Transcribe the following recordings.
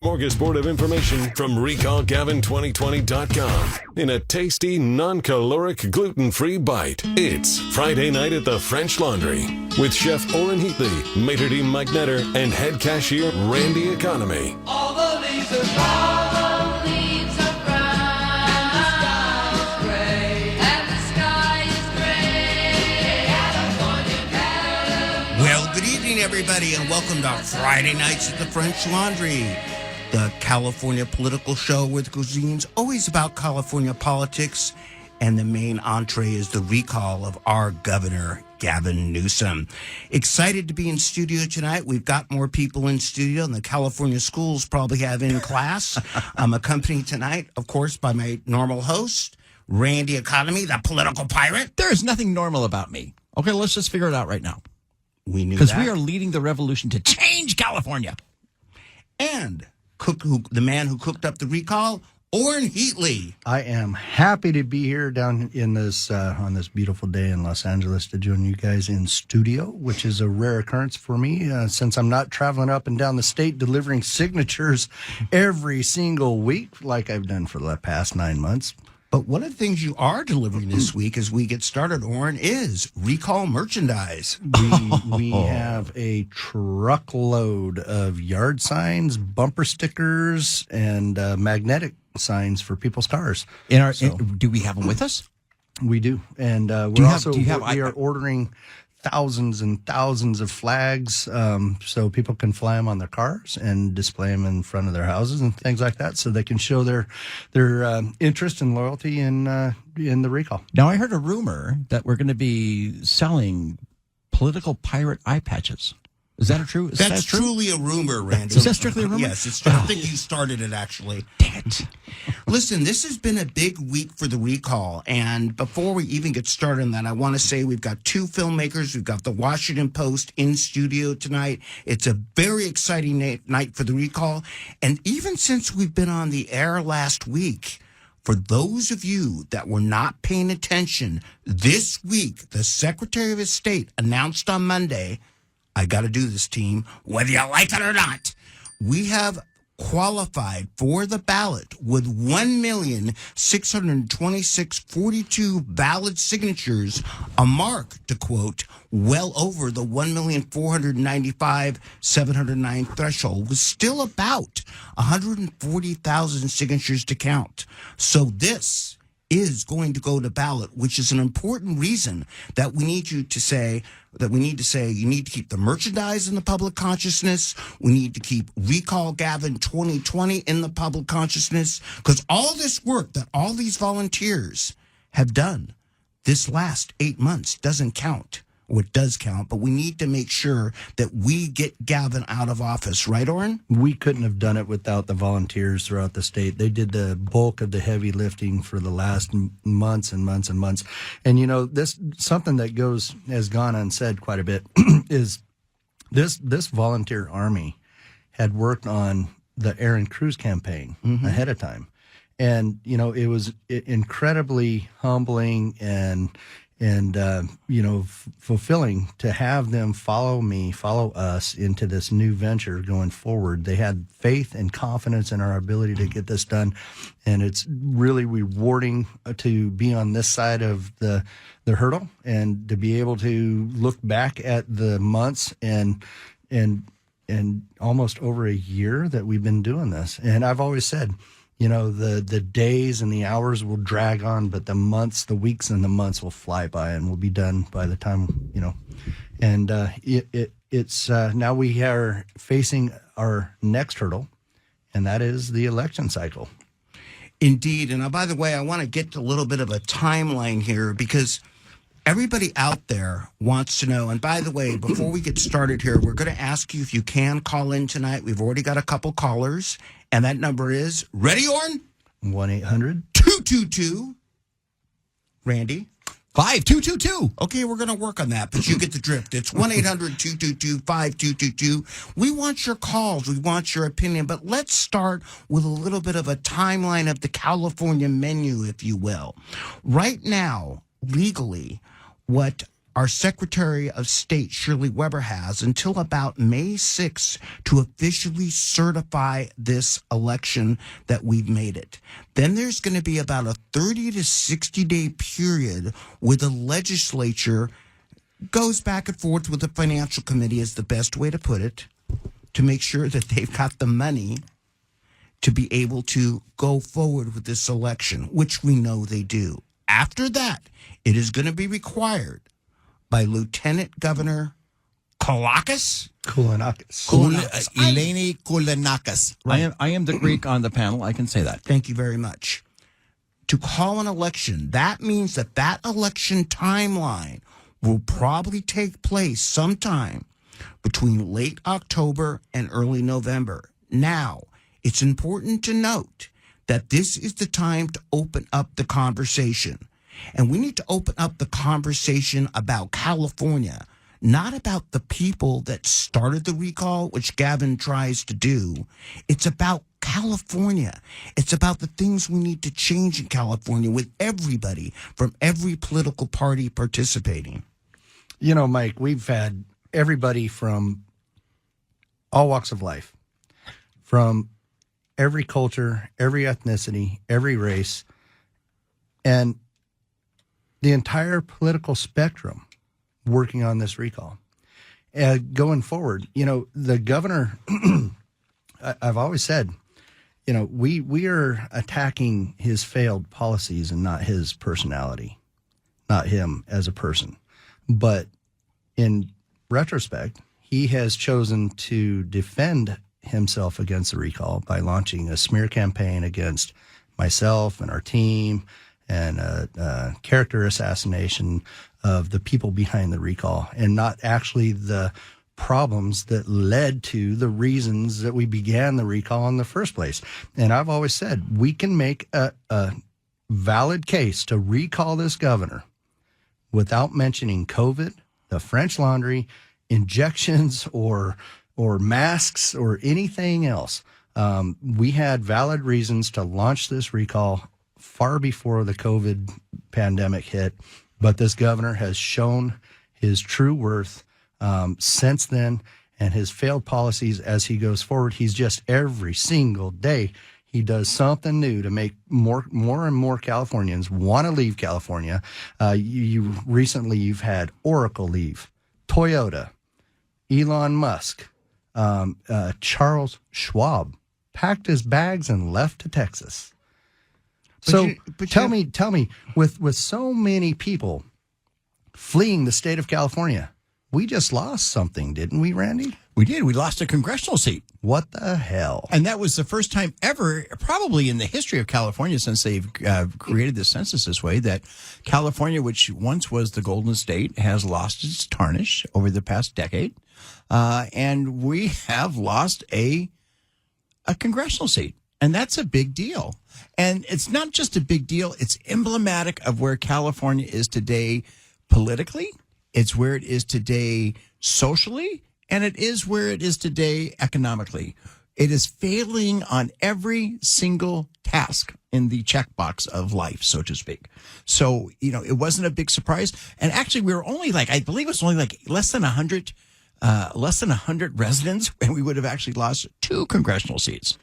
Smorgasbord of information from RecallGavin2020.com in a tasty, non-caloric, gluten-free bite. It's Friday night at the French Laundry with Chef Oren Heatley, Maitre d' Mike Netter, and head cashier Randy Economy. All the leaves are brown. Well, good evening, everybody, and welcome to Friday Nights at the French Laundry, the California political show where the cuisine's always about California politics, and the main entree is the recall of our governor, Gavin Newsom. Excited to be in studio tonight. We've got more people in studio than the California schools probably have in class. I'm accompanied tonight, of course, by my normal host, Randy Economy, the political pirate. There is nothing normal about me. Okay, let's just figure it out right now. We knew Because that. we are leading the revolution to change California. And the man who cooked up the recall, Oren Heatley. I am happy to be here down in this on this beautiful day in Los Angeles to join you guys in studio, which is a rare occurrence for me since I'm not traveling up and down the state delivering signatures every single week like I've done for the past 9 months. But one of the things you are delivering this week as we get started, Oren, is recall merchandise. We have a truckload of yard signs, bumper stickers, and magnetic signs for people's cars. Do we have them with us? We do, and we are ordering thousands and thousands of flags so people can fly them on their cars and display them in front of their houses and things like that, so they can show their interest and loyalty in the recall. Now, I heard a rumor that we're going to be selling political pirate eye patches. Is that true? That's truly a rumor, Randy. Is that strictly a rumor? Yes, it's true. I think you started it, actually. Dang it. Listen, this has been a big week for the recall. And before we even get started on that, I want to say we've got two filmmakers. We've got the Washington Post in studio tonight. It's a very exciting night for the recall. And even since we've been on the air last week, for those of you that were not paying attention, this week, the Secretary of State announced on Monday, I got to do this, team, whether you like it or not. We have qualified for the ballot with 1,626,042 valid signatures, a mark, to quote, well over the 1,495,709 threshold, with still about 140,000 signatures to count. So this is going to go to ballot, which is an important reason that we need you to say, you need to keep the merchandise in the public consciousness. We need to keep Recall Gavin 2020 in the public consciousness, because all this work that all these volunteers have done this last 8 months doesn't count. Or it does count, but we need to make sure that we get Gavin out of office. Right, Oren? We couldn't have done it without the volunteers throughout the state. They did the bulk of the heavy lifting for the last months and months and months. And, you know, this something that has gone unsaid quite a bit is this volunteer army had worked on the Aaron Cruz campaign ahead of time. And, you know, it was incredibly humbling and fulfilling to have them follow us into this new venture going forward. They had faith and confidence in our ability to get this done. And it's really rewarding to be on this side of the hurdle and to be able to look back at the months and almost over a year that we've been doing this. And I've always said, you know, the days and the hours will drag on, but the weeks and the months will fly by, and we'll be done by the time, you know. And it's now we are facing our next hurdle, and that is the election cycle. Indeed. And by the way, I want to get to a little bit of a timeline here, because everybody out there wants to know. And by the way, before we get started here, we're going to ask you if you can call in tonight. We've already got a couple callers, and that number is, ready, Oren? 1-800-222. Randy? 5222. Okay, we're going to work on that, but you get the drift. It's 1-800-222-5222. We want your calls. We want your opinion, but let's start with a little bit of a timeline of the California menu, if you will. Right now, legally, what our Secretary of State, Shirley Weber, has until about May 6th to officially certify this election that we've made it. Then there's going to be about a 30 to 60 day period where the legislature goes back and forth with the financial committee, is the best way to put it, to make sure that they've got the money to be able to go forward with this election, which we know they do. After that, it is going to be required by Lieutenant Governor Koulakis. Eleni Koulakis. I am the Greek on the panel. I can say that. Thank you very much. To call an election, that means that that election timeline will probably take place sometime between late October and early November. Now, it's important to note that this is the time to open up the conversation. And we need to open up the conversation about California, not about the people that started the recall, which Gavin tries to do. It's about California. It's about the things we need to change in California with everybody from every political party participating. You know, Mike, we've had everybody from all walks of life, from every culture, every ethnicity, every race, and the entire political spectrum working on this recall. Going forward, you know, the governor, I've always said, you know, we are attacking his failed policies and not his personality, not him as a person. But in retrospect, he has chosen to defend himself against the recall by launching a smear campaign against myself and our team, and character assassination of the people behind the recall, and not actually the problems that led to the reasons that we began the recall in the first place. And I've always said we can make a valid case to recall this governor without mentioning COVID, the French Laundry, injections, or masks, or anything else. We had valid reasons to launch this recall far before the COVID pandemic hit, but this governor has shown his true worth since then, and his failed policies as he goes forward. He's just every single day he does something new to make more and more Californians want to leave California. You've had Oracle leave, Toyota, Elon Musk, Charles Schwab packed his bags and left to Texas. Tell me, with so many people fleeing the state of California, we just lost something, didn't we, Randy? We did. We lost a congressional seat. What the hell? And that was the first time ever, probably in the history of California, since they've created the census this way, that California, which once was the Golden State, has lost its tarnish over the past decade. And we have lost a congressional seat. And that's a big deal. And it's not just a big deal. It's emblematic of where California is today politically. It's where it is today socially. And it is where it is today economically. It is failing on every single task in the checkbox of life, so to speak. So, you know, it wasn't a big surprise. And actually, we were only I believe it was only less than 100 residents, and we would have actually lost 2 congressional seats.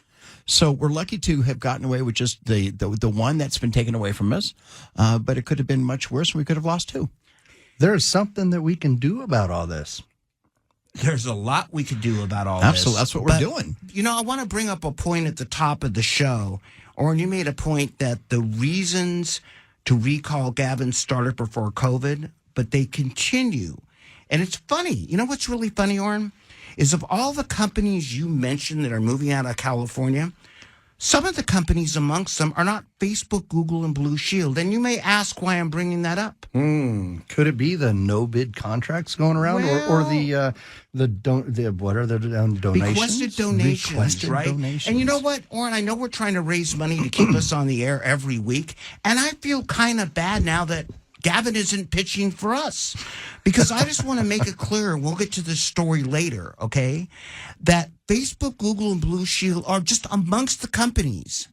So we're lucky to have gotten away with just the one that's been taken away from us. But it could have been much worse. We could have lost 2. There's something that we can do about all this. There's a lot we could do about all Absolutely. this. That's what we're doing. You know, I want to bring up a point at the top of the show. Orrin, you made a point that the reasons to recall Gavin started before COVID, but they continue. And it's funny. You know what's really funny, Orrin? Is of all the companies you mentioned that are moving out of California, some of the companies amongst them are not Facebook, Google, and Blue Shield. And you may ask why I'm bringing that up. Could it be the no bid contracts going around, or what are the donations? Requested donations, right? And you know what, Orrin? I know we're trying to raise money to keep us on the air every week, and I feel kind of bad now that Gavin isn't pitching for us, because I just want to make it clear, and we'll get to this story later, okay, that Facebook, Google, and Blue Shield are just amongst the companies.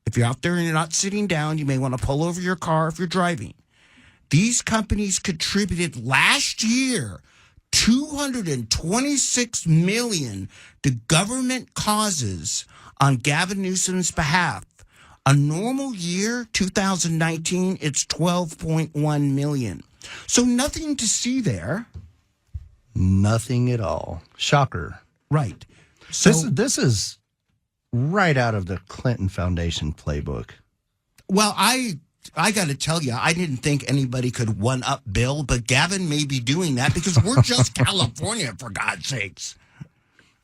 If you're out there and you're not sitting down, you may want to pull over your car if you're driving. These companies contributed last year $226 million to government causes on Gavin Newsom's behalf. A normal year, 2019, it's $12.1 million. So nothing to see there. Nothing at all. Shocker. Right. So This is right out of the Clinton Foundation playbook. well, I got to tell you, I didn't think anybody could one-up Bill, but Gavin may be doing that because we're just California, for God's sakes.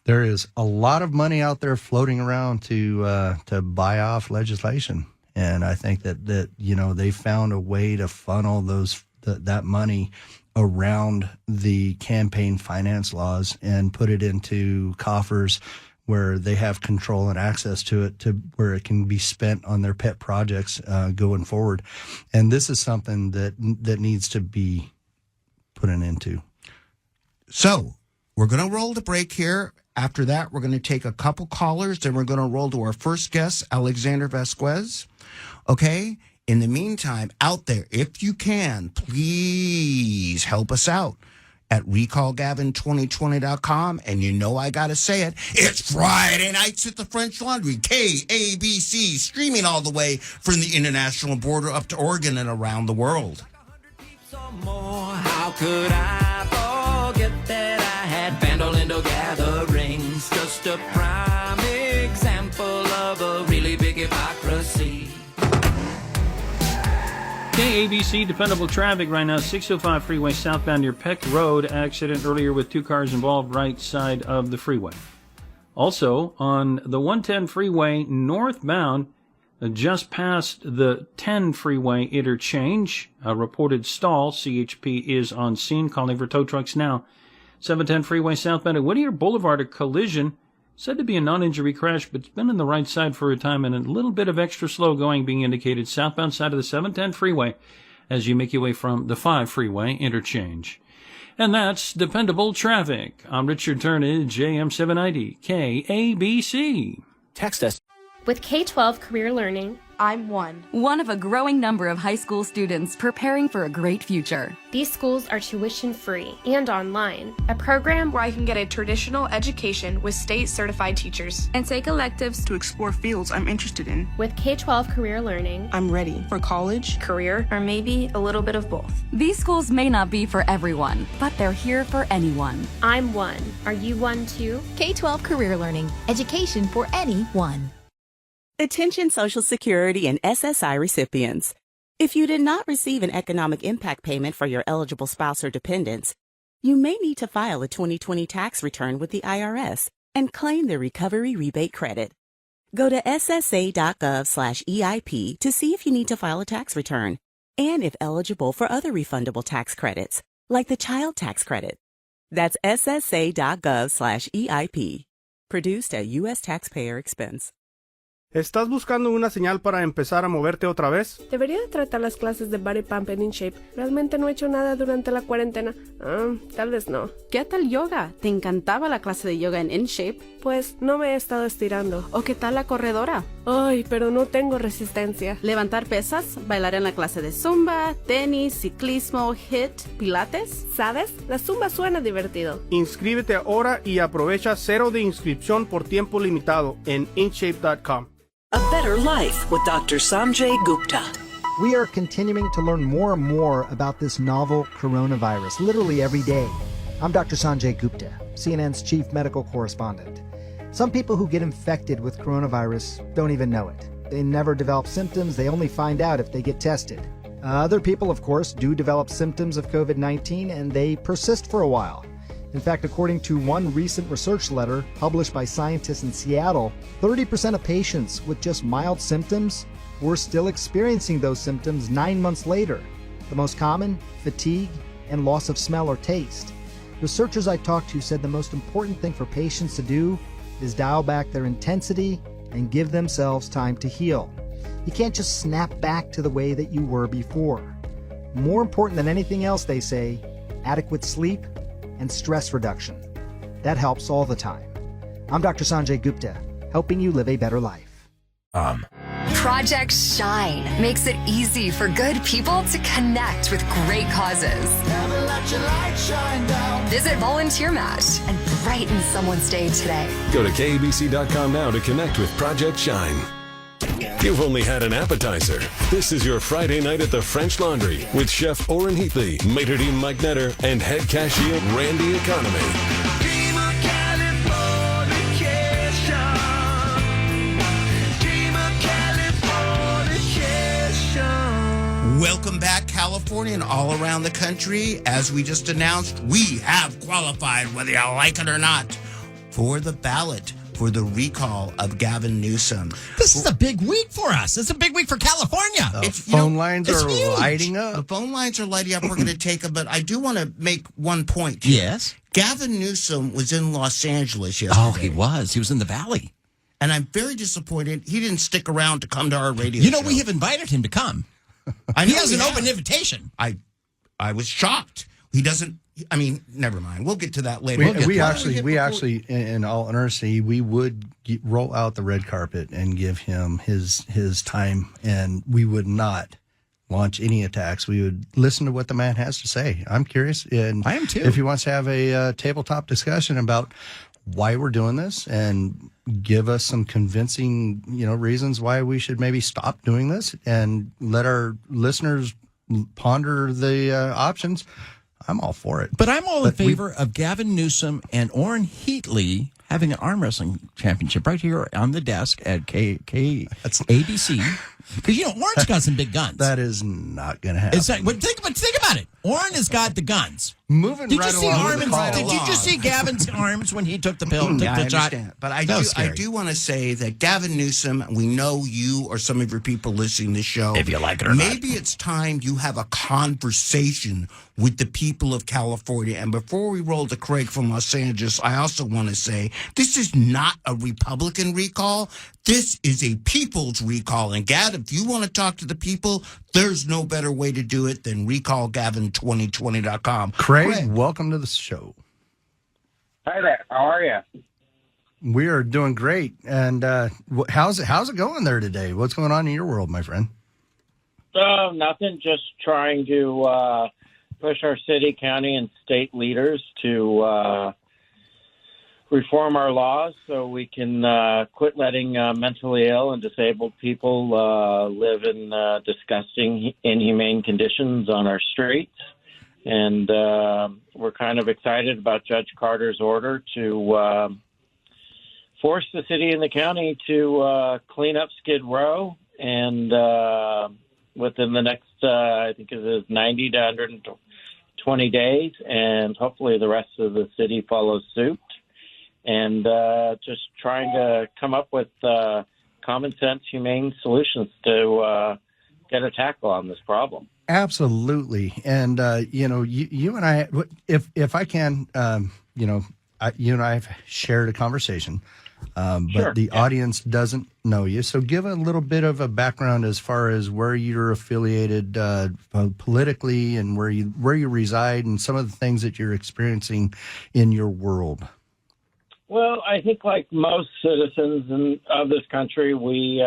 There is a lot of money out there floating around to buy off legislation, and I think that they found a way to funnel that money around the campaign finance laws and put it into coffers where they have control and access to it, to where it can be spent on their pet projects going forward. And this is something that needs to be put an end to. So we're going to roll the break here. After that, we're going to take a couple callers, then we're going to roll to our first guest, Alexander Vasquez. Okay? In the meantime, out there, if you can, please help us out at recallgavin2020.com. And you know I got to say it. It's Friday nights at the French Laundry, KABC, streaming all the way from the international border up to Oregon and around the world. How could I forget that I had Bandolindo gatherings? Just a prime example of a really big hypocrisy. KABC, dependable traffic right now, 605 freeway southbound near Peck Road. Accident earlier with 2 cars involved right side of the freeway. Also, on the 110 freeway northbound, just past the 10 freeway interchange, a reported stall. CHP is on scene, calling for tow trucks now. 710 freeway southbound at Whittier Boulevard, a collision. Said to be a non-injury crash, but it's been on the right side for a time, and a little bit of extra slow going being indicated southbound side of the 710 freeway as you make your way from the 5 freeway interchange. And that's dependable traffic. I'm Richard Turnage, AM 790, KABC. Text us. With K-12 Career Learning, I'm one of a growing number of high school students preparing for a great future. These schools are tuition-free and online, a program where I can get a traditional education with state-certified teachers and take electives to explore fields I'm interested in. With K-12 Career Learning, I'm ready for college, career, or maybe a little bit of both. These schools may not be for everyone, but they're here for anyone. I'm one. Are you one too? K-12 Career Learning, education for anyone. Attention Social Security and SSI recipients. If you did not receive an economic impact payment for your eligible spouse or dependents, you may need to file a 2020 tax return with the IRS and claim the recovery rebate credit. Go to ssa.gov/EIP to see if you need to file a tax return and if eligible for other refundable tax credits, like the child tax credit. That's ssa.gov/EIP. Produced at U.S. taxpayer expense. ¿Estás buscando una señal para empezar a moverte otra vez? Debería de tratar las clases de Body Pump en InShape. Realmente no he hecho nada durante la cuarentena. Tal vez no. ¿Qué tal yoga? ¿Te encantaba la clase de yoga en InShape? Pues no me he estado estirando. ¿O qué tal la corredora? Ay, pero no tengo resistencia. ¿Levantar pesas? ¿Bailar en la clase de zumba? ¿Tenis? ¿Ciclismo? ¿HIIT? ¿Pilates? ¿Sabes? La zumba suena divertido. Inscríbete ahora y aprovecha 0 de inscripción por tiempo limitado en InShape.com. A Better Life with Dr. Sanjay Gupta. We are continuing to learn more and more about this novel coronavirus, literally every day. I'm Dr. Sanjay Gupta, CNN's chief medical correspondent. Some people who get infected with coronavirus don't even know it. They never develop symptoms, they only find out if they get tested. Other people, of course, do develop symptoms of COVID-19 and they persist for a while. In fact, according to one recent research letter published by scientists in Seattle, 30% of patients with just mild symptoms were still experiencing those symptoms 9 months later. The most common, fatigue and loss of smell or taste. Researchers I talked to said the most important thing for patients to do is dial back their intensity and give themselves time to heal. You can't just snap back to the way that you were before. More important than anything else, they say, adequate sleep and stress reduction. That helps all the time. I'm Dr. Sanjay Gupta, helping you live a better life. Project Shine makes it easy for good people to connect with great causes. Visit Volunteer Match and brighten someone's day today. Go to KABC.com now to connect with Project Shine. You've only had an appetizer. This is your Friday night at the French Laundry with Chef Orrin Heatley, maitre d' Mike Netter, and head cashier Randy Economy. Welcome back, California, and all around the country. As we just announced, we have qualified, whether you like it or not, for the ballot for the recall of Gavin Newsom. This is a big week for us. It's a big week for California. Phone lines are huge. lighting up. The phone lines are lighting up. We're going to take them, but I do want to make one point here. Yes. Gavin Newsom was in Los Angeles yesterday. Oh, he was. He was in the Valley. And I'm very disappointed he didn't stick around to come to our radio show. We have invited him to come. He has an open invitation. I was shocked. He doesn't. I mean, never mind. We'll get to that later. We actually, in all honesty, we would roll out the red carpet and give him his time, and we would not launch any attacks. We would listen to what the man has to say. I'm curious, and I am too. If he wants to have a tabletop discussion about why we're doing this and give us some convincing, reasons why we should maybe stop doing this and let our listeners ponder the options, I'm all for it. But I'm all in favor of Gavin Newsom and Orrin Heatley having an arm wrestling championship right here on the desk at KABC. Because, Orrin's got some big guns. That is not going to happen. Think about it. Orrin has got the guns. Moving did right you see along. Did you just see Gavin's arms when he took the pill? Yeah, I understand. But I do want to say that Gavin Newsom, we know you or some of your people listening to this show. If you like it or not. Maybe it's time you have a conversation with the people of California. And before we roll to Craig from Los Angeles, I also want to say this is not a Republican recall. This is a people's recall. And Gad, if you want to talk to the people, there's no better way to do it than recallgavin2020.com. Craig, welcome to the show. Hi there. How are you? We are doing great. And how's it going there today? What's going on in your world, my friend? Nothing. Just trying to push our city, county, and state leaders to reform our laws so we can quit letting mentally ill and disabled people live in disgusting, inhumane conditions on our streets. And we're kind of excited about Judge Carter's order to force the city and the county to clean up Skid Row. And within the next, I think it is 90 to 120 days. And hopefully the rest of the city follows suit. And just trying to come up with common sense, humane solutions to get a tackle on this problem. Absolutely. And, you and I, if I can, you and I have shared a conversation, but the audience doesn't know you. So give a little bit of a background as far as where you're affiliated politically and where you reside and some of the things that you're experiencing in your world. Well, I think like most citizens of this country, we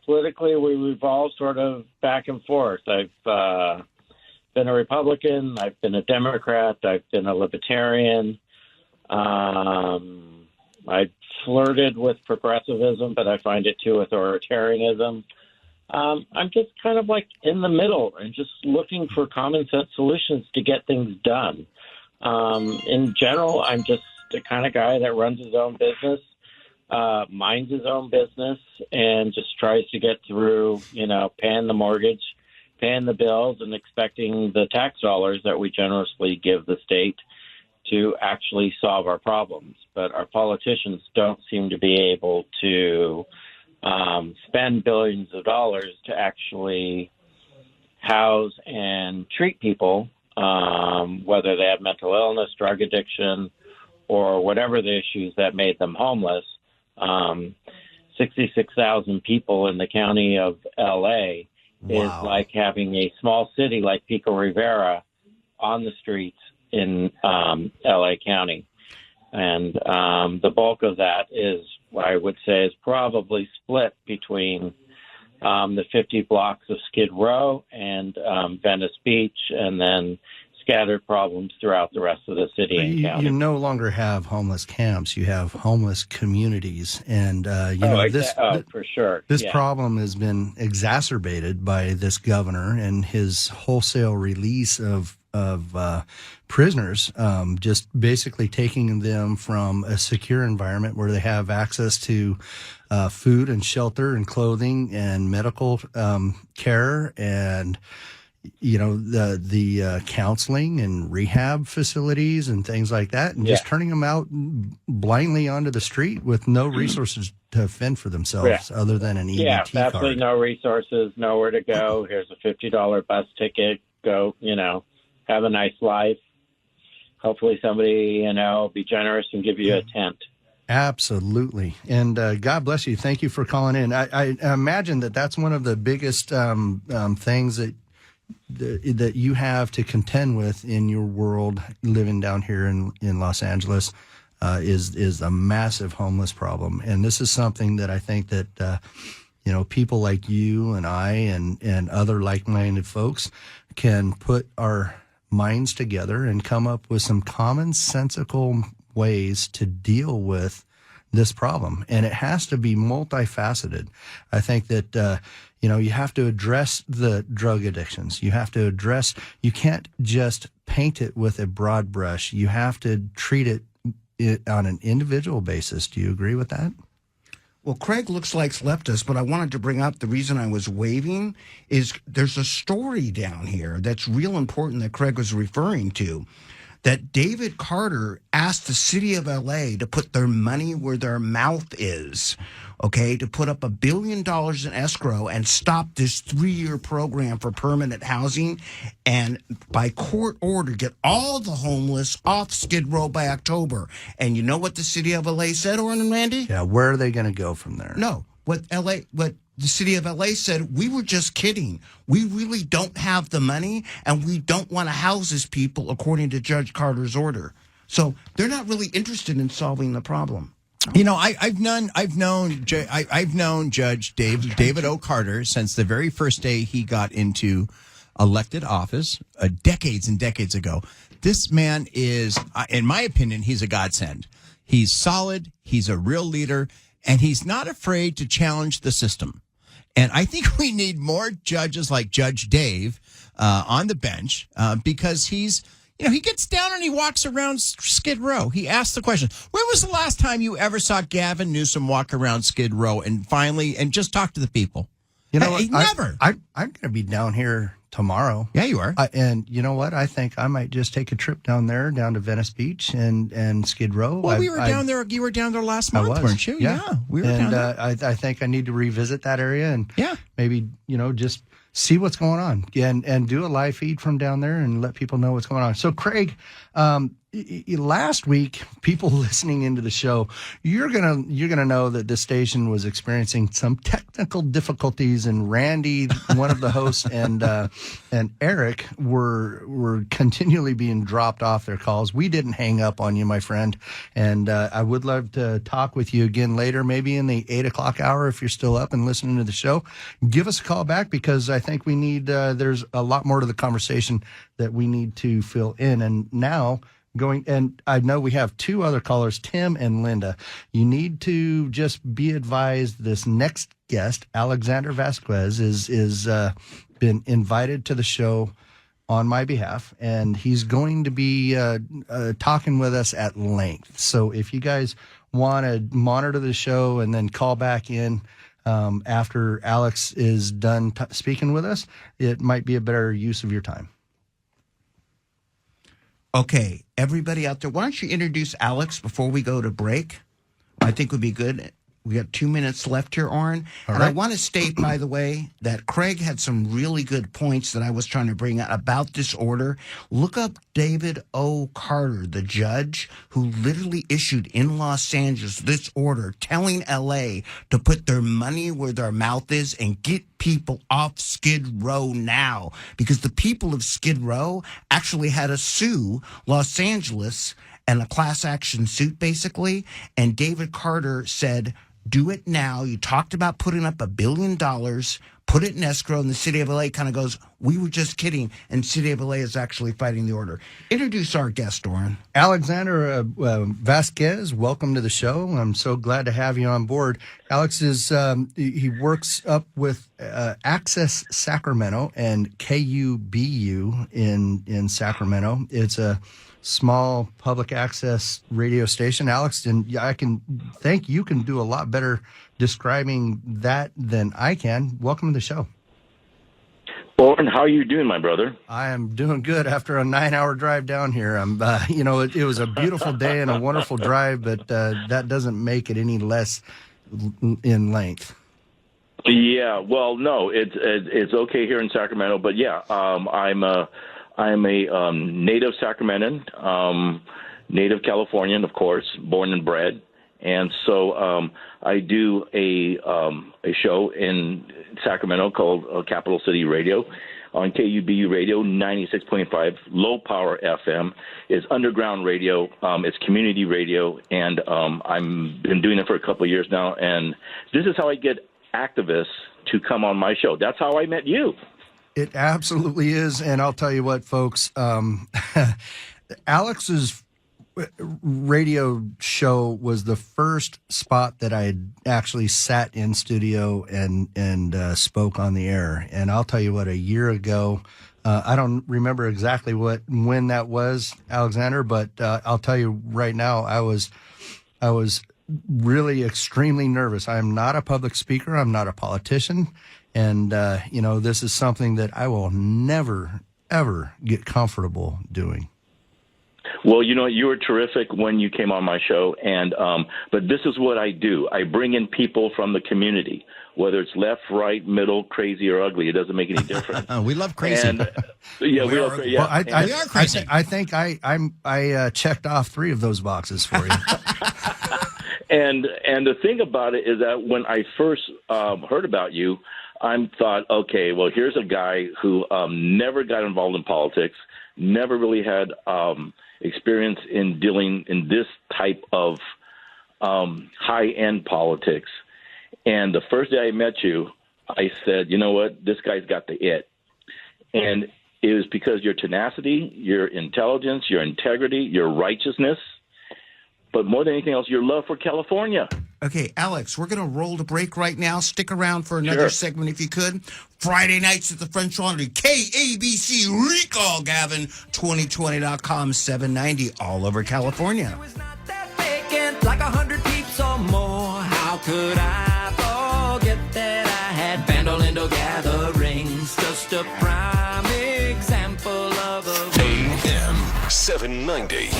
politically we revolve sort of back and forth. I've been a Republican, I've been a Democrat, I've been a Libertarian. I flirted with progressivism, but I find it too authoritarianism. I'm just kind of like in the middle and just looking for common sense solutions to get things done. In general, I'm just the kind of guy that runs his own business, minds his own business, and just tries to get through, paying the mortgage, paying the bills, and expecting the tax dollars that we generously give the state to actually solve our problems. But our politicians don't seem to be able to spend billions of dollars to actually house and treat people, whether they have mental illness, drug addiction, or whatever the issues that made them homeless. 66,000 people in the county of L.A. is like having a small city like Pico Rivera on the streets in L.A. County. And the bulk of that is, I would say, is probably split between the 50 blocks of Skid Row and Venice Beach, and then scattered problems throughout the rest of the city and county. You no longer have homeless camps; you have homeless communities, and for sure. This problem has been exacerbated by this governor and his wholesale release of prisoners, just basically taking them from a secure environment where they have access to food and shelter and clothing and medical care and the counseling and rehab facilities and things like that, and just turning them out blindly onto the street with no resources to fend for themselves other than an EBT card. Absolutely no resources, nowhere to go. Here's a $50 bus ticket. Go, have a nice life. Hopefully somebody, be generous and give you a tent. Absolutely. And God bless you. Thank you for calling in. I imagine that's one of the biggest things that you have to contend with in your world living down here in Los Angeles is a massive homeless problem. And this is something that I think that, people like you and I and other like-minded folks can put our minds together and come up with some commonsensical ways to deal with this problem. And it has to be multifaceted. I think that, you have to address the drug addictions. You can't just paint it with a broad brush. You have to treat it on an individual basis. Do you agree with that? Well, Craig looks like left us, but I wanted to bring up the reason I was waving is there's a story down here that's real important that Craig was referring to, that David Carter asked the city of LA to put their money where their mouth is, okay, to put up $1 billion in escrow and stop this 3-year program for permanent housing and by court order get all the homeless off Skid Row by October. And you know what the city of LA said, Orrin and Randy? Yeah, where are they going to go from there? No, what the city of LA said, we were just kidding. We really don't have the money, and we don't want to house these people according to Judge Carter's order. So they're not really interested in solving the problem. I've known Judge David O. Carter since the very first day he got into elected office, decades and decades ago. This man is, in my opinion, he's a godsend. He's solid. He's a real leader, and he's not afraid to challenge the system. And I think we need more judges like Judge Dave on the bench because he's, he gets down and he walks around Skid Row. He asks the question, when was the last time you ever saw Gavin Newsom walk around Skid Row and just talk to the people? Never. I'm going to be down here tomorrow. Yeah, you are. And you know what? I think I might just take a trip down to Venice Beach and Skid Row. Well, we were down there. You were down there last month, weren't you? Yeah, we were down there. I think I need to revisit that area and maybe, just see what's going on and do a live feed from down there and let people know what's going on. So, Craig, last week, people listening into the show, you're gonna know that this station was experiencing some technical difficulties, and Randy, one of the hosts, and Eric were continually being dropped off their calls. We didn't hang up on you, my friend, and I would love to talk with you again later, maybe in the 8:00 hour if you're still up and listening to the show. Give us a call back because I think we need. There's a lot more to the conversation that we need to fill in, and now. And I know we have 2 other callers, Tim and Linda. You need to just be advised this next guest, Alexander Vasquez, is been invited to the show on my behalf, and he's going to be talking with us at length. So if you guys want to monitor the show and then call back in after Alex is done speaking with us, it might be a better use of your time. Okay, everybody out there, why don't you introduce Alex before we go to break? I think would be good. We got 2 minutes left here, Orrin. And I want to state, by the way, that Craig had some really good points that I was trying to bring out about this order. Look up David O. Carter, the judge who literally issued in Los Angeles this order telling L.A. to put their money where their mouth is and get people off Skid Row now. Because the people of Skid Row actually had to sue Los Angeles and a class action suit, basically. And David Carter said, do it now. You talked about putting up $1 billion put it in escrow, and the city of LA kind of goes, we were just kidding, and city of LA is actually fighting the order. Introduce our guest, Oren. Alexander Vasquez, welcome to the show. I'm so glad to have you on board. Alex is he works up with Access Sacramento and KUBU in Sacramento. It's a small public access radio station. Alex, and I can think you can do a lot better describing that than I can. Welcome to the show. Oren, how are you doing, my brother? I am doing good after a 9-hour drive down here. I'm, it was a beautiful day and a wonderful drive, but that doesn't make it any less in length. Yeah, well, no, it's okay here in Sacramento, but yeah, I'm a native Sacramentan, native Californian, of course, born and bred, and so I do a show in Sacramento called Capital City Radio on KUBU Radio 96.5, low power FM. It's underground radio. It's community radio, and I've been doing it for a couple of years now. And this is how I get activists to come on my show. That's how I met you. It absolutely is, and I'll tell you what, folks. Alex's radio show was the first spot that I had actually sat in studio and spoke on the air. And I'll tell you what, a year ago, I don't remember exactly when that was, Alexander, but I'll tell you right now, I was really extremely nervous. I am not a public speaker. I'm not a politician. And, this is something that I will never, ever get comfortable doing. Well, you were terrific when you came on my show, and but this is what I do. I bring in people from the community, whether it's left, right, middle, crazy, or ugly. It doesn't make any difference. We love crazy. And, we are crazy. Well, we are crazy. I think I checked off 3 of those boxes for you. And the thing about it is that when I first heard about you, I thought, okay, well, here's a guy who never got involved in politics, never really had experience in dealing in this type of high-end politics. And the first day I met you, I said, you know what, this guy's got the it. And it was because your tenacity, your intelligence, your integrity, your righteousness, but more than anything else, your love for California. Okay, Alex, we're going to roll the break right now. Stick around for another segment if you could. Friday nights at the French Laundry, KABC Recall Gavin, 2020.com, 790, all over California. Like 100 peeps or more. How could I forget that I had Bandolindo gatherings? Just a prime example of a AM 790.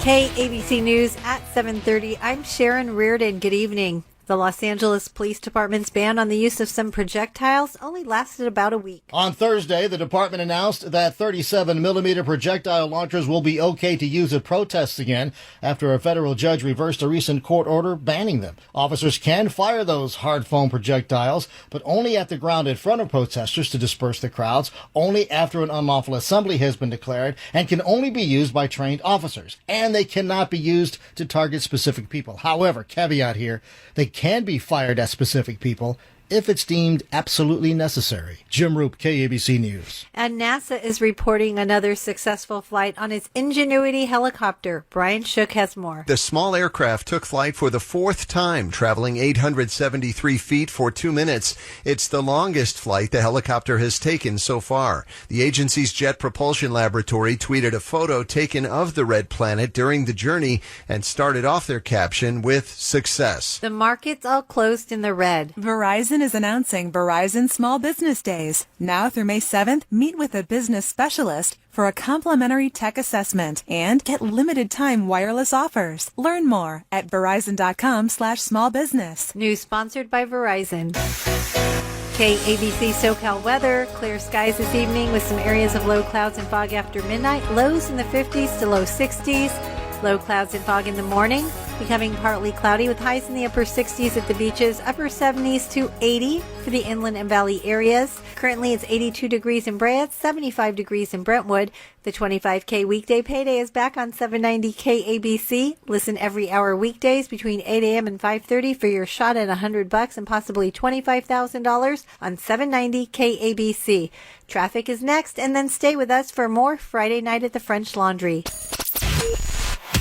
KABC News at 7:30. I'm Sharon Reardon. Good evening. The Los Angeles Police Department's ban on the use of some projectiles only lasted about a week. On Thursday, the department announced that 37mm projectile launchers will be okay to use at protests again after a federal judge reversed a recent court order banning them. Officers can fire those hard foam projectiles, but only at the ground in front of protesters to disperse the crowds, only after an unlawful assembly has been declared, and can only be used by trained officers. And they cannot be used to target specific people. However, caveat here, they can be fired at specific people if it's deemed absolutely necessary. Jim Roop, KABC News. And NASA is reporting another successful flight on its Ingenuity helicopter. Brian Shook has more. The small aircraft took flight for the 4th time, traveling 873 feet for 2 minutes. It's the longest flight the helicopter has taken so far. The agency's Jet Propulsion Laboratory tweeted a photo taken of the red planet during the journey and started off their caption with success. The market's all closed in the red. Verizon is announcing Verizon Small Business Days. Now through May 7th, meet with a business specialist for a complimentary tech assessment and get limited time wireless offers. Learn more at verizon.com/smallbusiness. News sponsored by Verizon. KABC SoCal weather. Clear skies this evening with some areas of low clouds and fog after midnight. Lows in the 50s to low 60s. Low clouds and fog in the morning. becoming partly cloudy with highs in the upper 60s at the beaches, upper 70s to 80 for the inland and valley areas. Currently, it's 82 degrees in Brea, 75 degrees in Brentwood. The 25K weekday payday is back on 790 KABC. Listen every hour weekdays between 8 a.m. and 5:30 for your shot at $100 and possibly $25,000 on 790 KABC. Traffic is next, and then stay with us for more Friday Night at the French Laundry.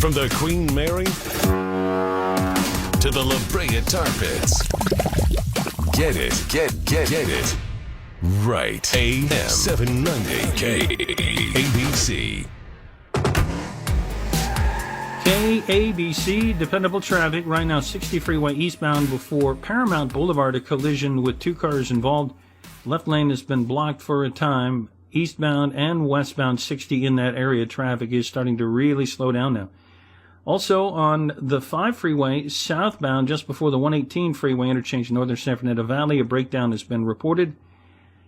From the Queen Mary to the La Brea Tar Pits. Get it. Right. AM 790 KABC. KABC, dependable traffic. Right now, 60 freeway eastbound before Paramount Boulevard, a collision with two cars involved. Left lane has been blocked for a time. Eastbound and westbound 60 in that area. Traffic is starting to really slow down now. Also on the 5 freeway southbound just before the 118 freeway interchange northern San Fernando Valley, a breakdown has been reported.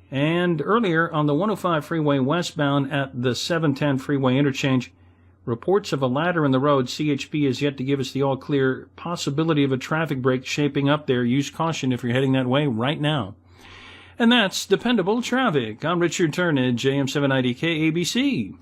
And earlier on the 105 freeway westbound at the 710 freeway interchange, reports of a ladder in the road. CHP has yet to give us the all clear. Possibility of a traffic break shaping up there. Use caution if you're heading that way right now. And that's dependable traffic. I'm Richard Turnage, AM 790 KABC.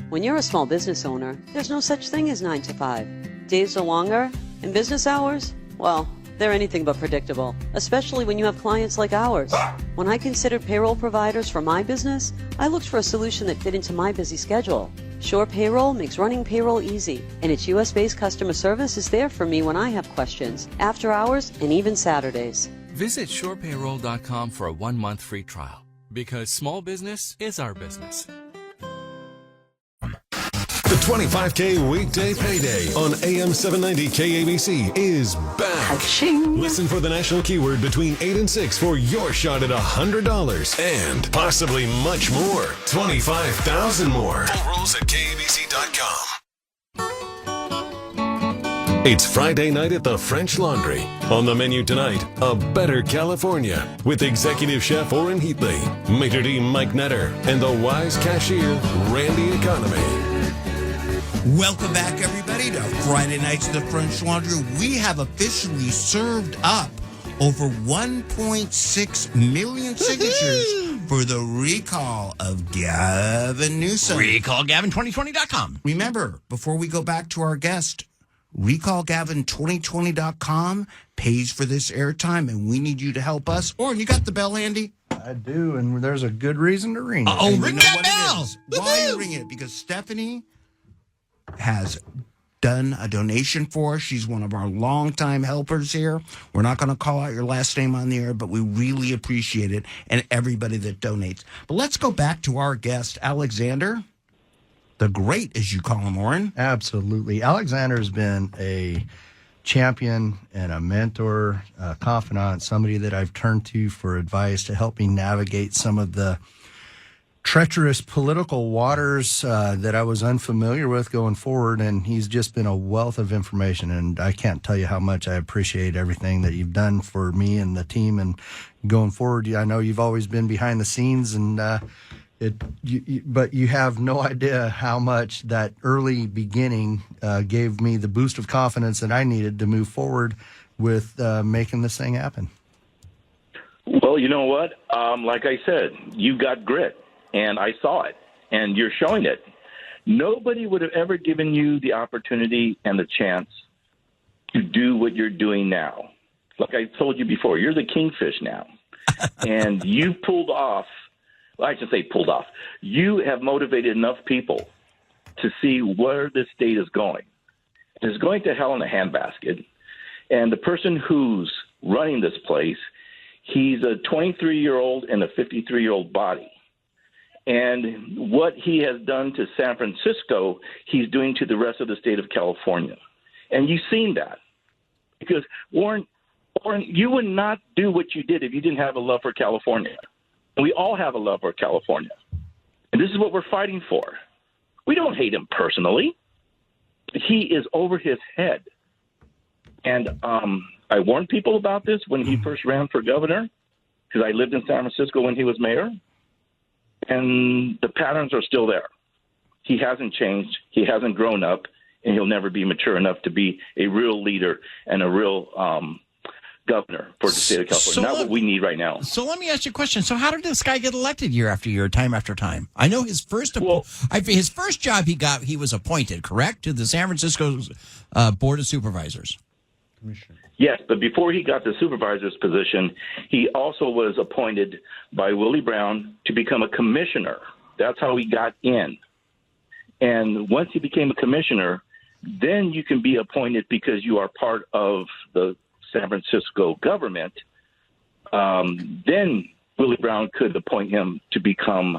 When you're a small business owner, there's no such thing as 9 to 5. Days are longer, and business hours, well, they're anything but predictable, especially when you have clients like ours. When I considered payroll providers for my business, I looked for a solution that fit into my busy schedule. Shore Payroll makes running payroll easy, and its U.S.-based customer service is there for me when I have questions, after hours, and even Saturdays. Visit shorepayroll.com for a 1-month free trial, because small business is our business. The 25K weekday payday on AM 790 KABC is back. Listen for the national keyword between 8 and 6 for your shot at $100 and possibly much more. 25,000 more. Full rules at KABC.com. It's Friday night at the French Laundry. On the menu tonight, a better California with executive chef Orrin Heatley, maitre d' Mike Netter, and the wise cashier Randy Economy. Welcome back, everybody, to Friday Nights at the French Laundry. We have officially served up over 1.6 million signatures for the recall of Gavin Newsom. RecallGavin2020.com. Remember, before we go back to our guest, RecallGavin2020.com pays for this airtime, and we need you to help us. Or you got the bell handy? I do, and there's a good reason to ring it. Oh, ring that bell! Why are you ringing it? Because Stephanie has done a donation for us. She's one of our longtime helpers here. We're not going to call out your last name on the air, but we really appreciate it and everybody that donates. But let's go back to our guest, Alexander, the Great, as you call him, Orrin. Absolutely. Alexander's been a champion and a mentor, a confidant, somebody that I've turned to for advice to help me navigate some of the treacherous political waters that I was unfamiliar with going forward, and he's just been a wealth of information, and I can't tell you how much I appreciate everything that you've done for me and the team, and going forward, I know you've always been behind the scenes, and but you have no idea how much that early beginning gave me the boost of confidence that I needed to move forward with making this thing happen. Well, you know what? Like I said, you got grit. And I saw it, and you're showing it. Nobody would have ever given you the opportunity and the chance to do what you're doing now. Like I told you before, you're the kingfish now. And you pulled off, well, I should say pulled off. You have motivated enough people to see where this state is going. It's going to hell in a handbasket. And the person who's running this place, he's a 23-year-old in a 53-year-old body. And what he has done to San Francisco, he's doing to the rest of the state of California. And you've seen that. Because, Warren, you would not do what you did if you didn't have a love for California. We all have a love for California. And this is what we're fighting for. We don't hate him personally. He is over his head. And I warned people about this when he first ran for governor, because I lived in San Francisco when he was mayor. And the patterns are still there. He hasn't changed. He hasn't grown up. and he'll never be mature enough to be a real leader and a real governor for the state of California. Not what we need right now. So let me ask you a question. So how did this guy get elected year after year, time after time? I know his first job he was appointed, correct, to the San Francisco Board of Supervisors. Yes, but before he got the supervisor's position, he also was appointed by Willie Brown to become a commissioner. That's how he got in. And once he became a commissioner, then you can be appointed because you are part of the San Francisco government. Then Willie Brown could appoint him to become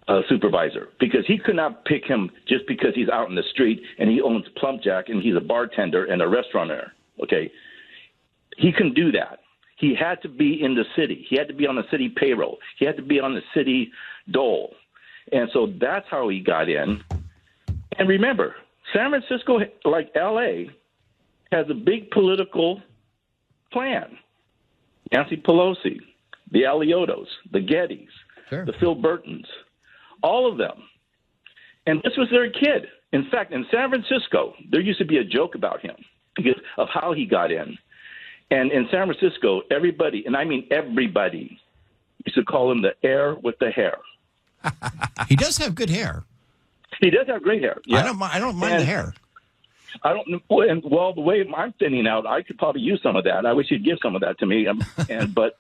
a supervisor, because he could not pick him just because he's out in the street and he owns Plum Jack and he's a bartender and a restaurateur. Okay, he couldn't do that. He had to be in the city. He had to be on the city payroll. He had to be on the city dole. And so that's how he got in. And remember, San Francisco, like L.A., has a big political plan. Nancy Pelosi, the Aliotos, the Gettys, the Phil Burtons, all of them. And this was their kid. In fact, in San Francisco, there used to be a joke about him because of how he got in. And in San Francisco, everybody, and I mean everybody, used to call him the heir with the hair. He does have good hair. He does have great hair. Yeah. I don't mind the hair. I don't. And well, the way I'm thinning out, I could probably use some of that. I wish he'd give some of that to me. But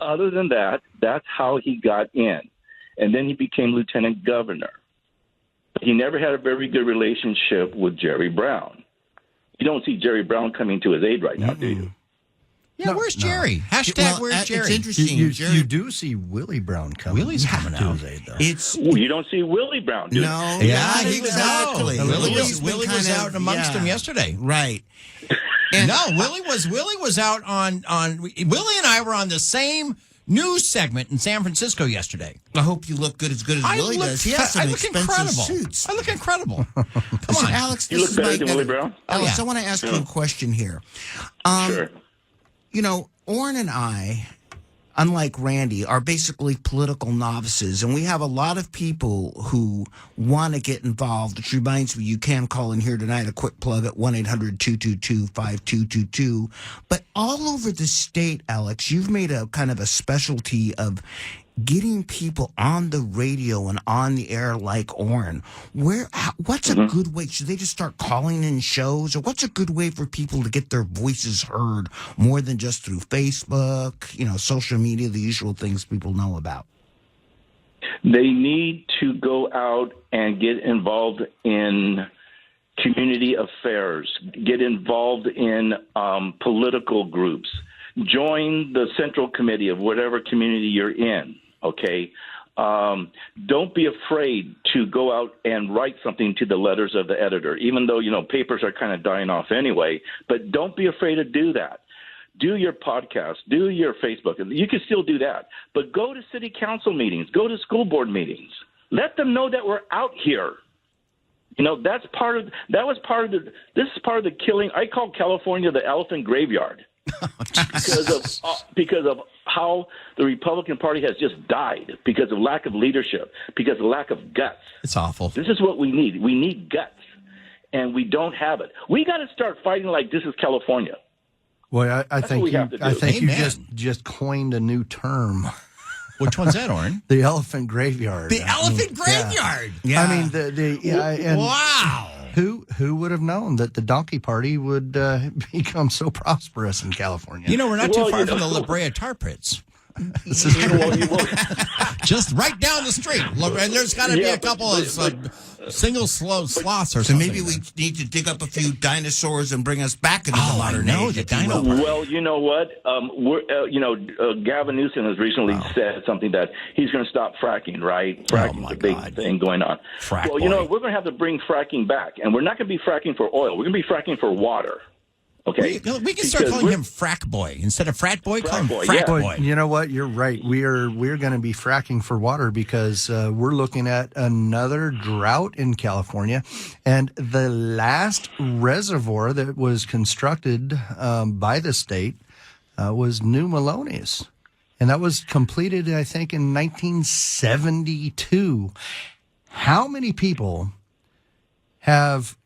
other than that, that's how he got in. And then he became lieutenant governor. He never had a very good relationship with Jerry Brown. You don't see Jerry Brown coming to his aid right now, do you? Yeah, where's Jerry? Where's Jerry? It's interesting. You do see Willie Brown coming. Willie's coming out. You don't see Willie Brown, do you? No. Yeah, exactly. Willie was out amongst them yesterday. Right. Willie was out on Willie and I were on the same news segment in San Francisco yesterday. I hope you look as good as Willie does. He has some expensive suits. I look incredible. Come on, on, Alex. You look better than Willie Brown. Alex, I want to ask you a question here. Sure. You know, Orrin and I, unlike Randy, are basically political novices, and we have a lot of people who want to get involved, which reminds me, you can call in here tonight, a quick plug at 1-800-222-5222. But all over the state, Alex, you've made a kind of a specialty of getting people on the radio and on the air like Orrin. What's a good way? Should they just start calling in shows? Or what's a good way for people to get their voices heard more than just through Facebook, social media, the usual things people know about? They need to go out and get involved in community affairs, get involved in political groups, join the central committee of whatever community you're in. Okay, don't be afraid to go out and write something to the letters of the editor, even though, papers are kind of dying off anyway. But don't be afraid to do that. Do your podcast, do your Facebook. You can still do that. But go to city council meetings, go to school board meetings. Let them know that we're out here. This is part of the killing. I call California the elephant graveyard. because of how the Republican Party has just died, because of lack of leadership, because of lack of guts. It's awful. This is what we need. We need guts, and we don't have it. We got to start fighting like this is California. Well, I think you just coined a new term. Which one's that, Orrin? The elephant graveyard. The elephant graveyard. Yeah. I mean, wow. Who would have known that the donkey party would become so prosperous in California? We're not too far from the La Brea tar pits. Just right down the street. And there's got to be a couple of single sloths or something. So maybe we need to dig up a few dinosaurs and bring us back into the modern age. The dino park. Well, you know what? Gavin Newsom has recently said something that he's going to stop fracking, right? Fracking's a big thing going on. We're going to have to bring fracking back. And we're not going to be fracking for oil. We're going to be fracking for water. Okay, we can start calling him Frack Boy instead of Frat Boy. Call him Frack Boy. You know what? You're right. We're going to be fracking for water because we're looking at another drought in California, and the last reservoir that was constructed by the state was New Melones, and that was completed, I think, in 1972. How many people have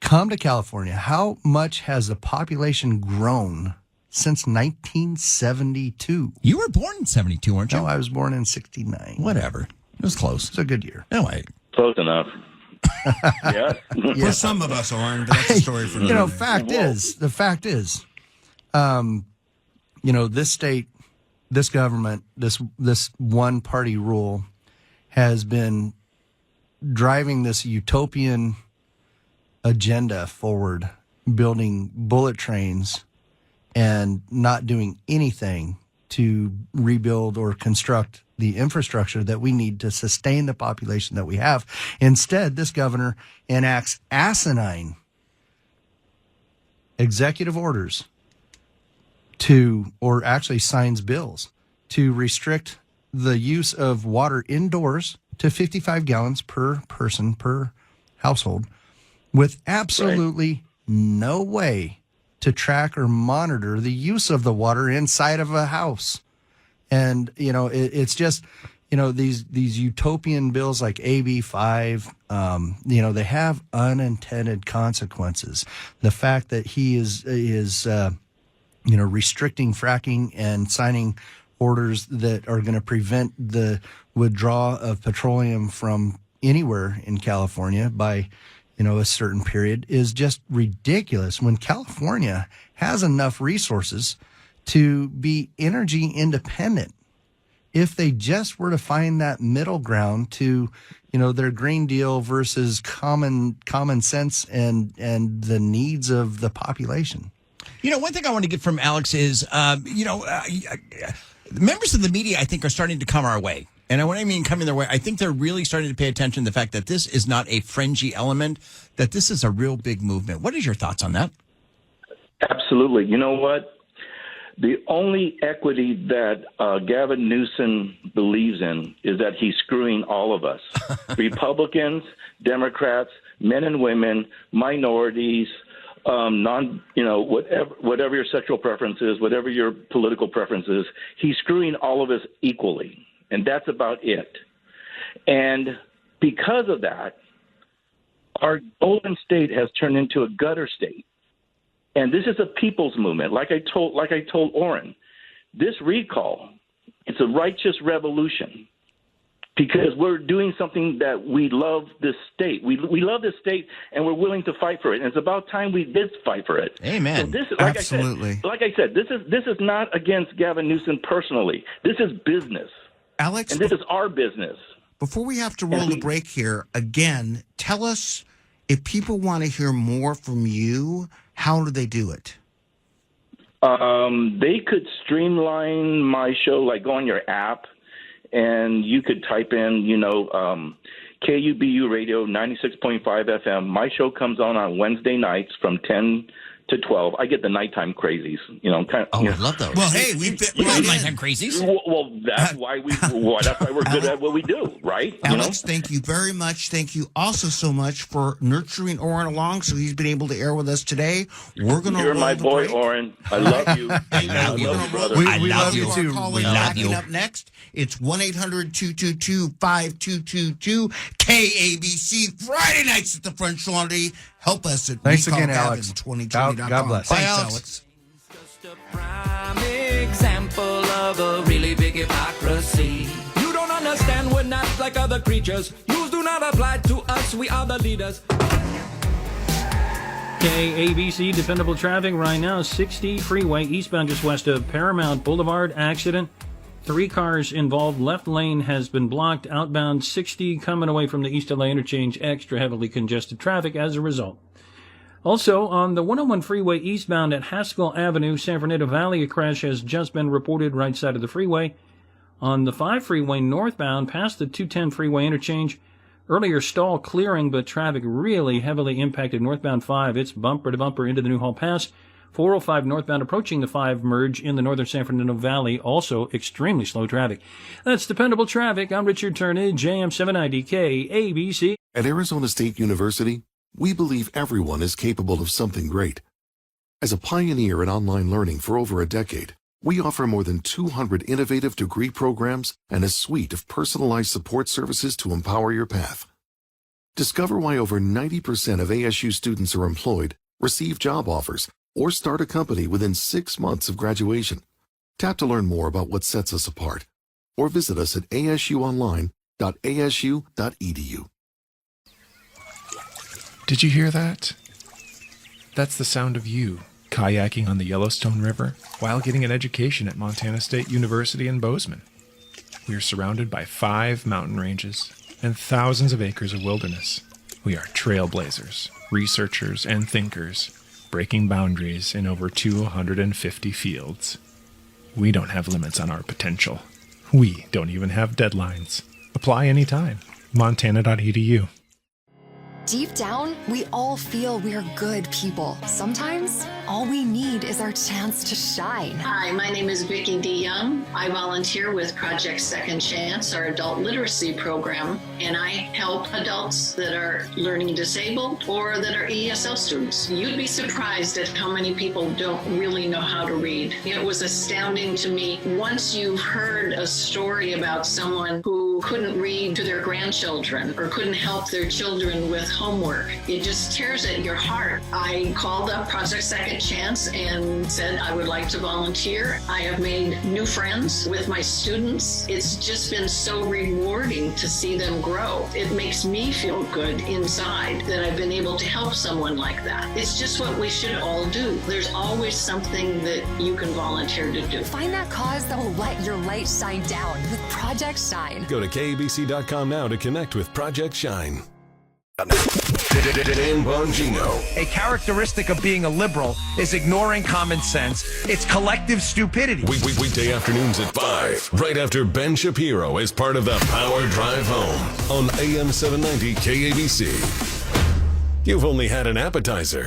come to California. How much has the population grown since 1972? You were born in 72, weren't you? No, I was born in 69. Whatever. It was close. It's a good year. No, wait. Close enough. Yeah. For some of us, Oren, but that's a story for the another. fact is, this state, this government, this one party rule has been driving this utopian agenda forward, building bullet trains and not doing anything to rebuild or construct the infrastructure that we need to sustain the population that we have. Instead, this governor enacts asinine executive orders or actually signs bills to restrict the use of water indoors to 55 gallons per person per household, with absolutely no way to track or monitor the use of the water inside of a house. And, it's just, these utopian bills like AB 5, they have unintended consequences. The fact that he is restricting fracking and signing orders that are going to prevent the withdrawal of petroleum from anywhere in California by, a certain period is just ridiculous when California has enough resources to be energy independent. If they just were to find that middle ground to, their Green Deal versus common sense and the needs of the population. One thing I want to get from Alex is, members of the media, I think, are starting to come our way. And when I mean coming their way, I think they're really starting to pay attention to the fact that this is not a fringy element, that this is a real big movement. What is your thoughts on that? Absolutely. You know what? The only equity that Gavin Newsom believes in is that he's screwing all of us. Republicans, Democrats, men and women, minorities, whatever your sexual preference is, whatever your political preference is, he's screwing all of us equally. And that's about it. And because of that, our Golden State has turned into a gutter state. And this is a people's movement. Like I told Oren, this recall, it's a righteous revolution because we're doing something that we love this state. We love this state, and we're willing to fight for it. And it's about time we did fight for it. Amen. So this, Absolutely. Like I said, this is not against Gavin Newsom personally. This is business. Alex, and this is our business. Before we have to roll the break here, again, tell us if people want to hear more from you, how do they do it? They could streamline my show, like go on your app, and you could type in, KUBU Radio 96.5 FM. My show comes on Wednesday nights from 10 to 12. I get the nighttime crazies. I love those. Well, hey, we've been nighttime crazies. Well, that's why we're good at what we do, right? Alex, thank you very much. Thank you also so much for nurturing Oren along, so he's been able to air with us today. We're going to. You're my boy, Oren. I love you. I love you, brother. We love you too. We love you. Up next, it's 1-800-222-5222 KABC Friday nights at the French Laundry. Help us at Thanks again, Alex. God bless. Thanks, Alex. Just a prime example of a really big hypocrisy. You don't understand, we're not like other creatures. Rules do not apply to us, we are the leaders. KABC, dependable traffic right now. 60 freeway eastbound just west of Paramount Boulevard. Accident. 3 cars involved. Left lane has been blocked. Outbound 60 coming away from the East LA interchange. Extra heavily congested traffic as a result. Also, on the 101 freeway eastbound at Haskell Avenue, San Fernando Valley, a crash has just been reported right side of the freeway. On the 5 freeway northbound past the 210 freeway interchange, earlier stall clearing, but traffic really heavily impacted northbound 5. It's bumper to bumper into the Newhall Pass. 405 northbound approaching the 5 merge in the northern San Fernando Valley. Also extremely slow traffic. That's dependable traffic. I'm Richard Turnage, AM 790 KABC. At Arizona State University, we believe everyone is capable of something great. As a pioneer in online learning for over a decade, we offer more than 200 innovative degree programs and a suite of personalized support services to empower your path. Discover why over 90% of ASU students are employed, receive job offers, or start a company within 6 months of graduation. Tap to learn more about what sets us apart, or visit us at asuonline.asu.edu. Did you hear that? That's the sound of you kayaking on the Yellowstone River while getting an education at Montana State University in Bozeman. We are surrounded by 5 mountain ranges and thousands of acres of wilderness. We are trailblazers, researchers, and thinkers, breaking boundaries in over 250 fields. We don't have limits on our potential. We don't even have deadlines. Apply anytime. Montana.edu. Deep down, we all feel we're good people. Sometimes, all we need is our chance to shine. Hi, my name is Vicki D. Young. I volunteer with Project Second Chance, our adult literacy program, and I help adults that are learning disabled or that are ESL students. You'd be surprised at how many people don't really know how to read. It was astounding to me once you've heard a story about someone who couldn't read to their grandchildren or couldn't help their children with homework. It just tears at your heart. I called up Project Second Chance and said I would like to volunteer. I have made new friends with my students. It's just been so rewarding to see them grow. It makes me feel good inside that I've been able to help someone like that. It's just what we should all do. There's always something that you can volunteer to do. Find that cause that will let your light shine down with Project Shine. Go to KABC.com now to connect with Project Shine. Dan Bongino. A characteristic of being a liberal is ignoring common sense. It's collective stupidity. Weekday afternoons at 5, right after Ben Shapiro as part of the Power Drive Home on AM 790 KABC. You've only had an appetizer.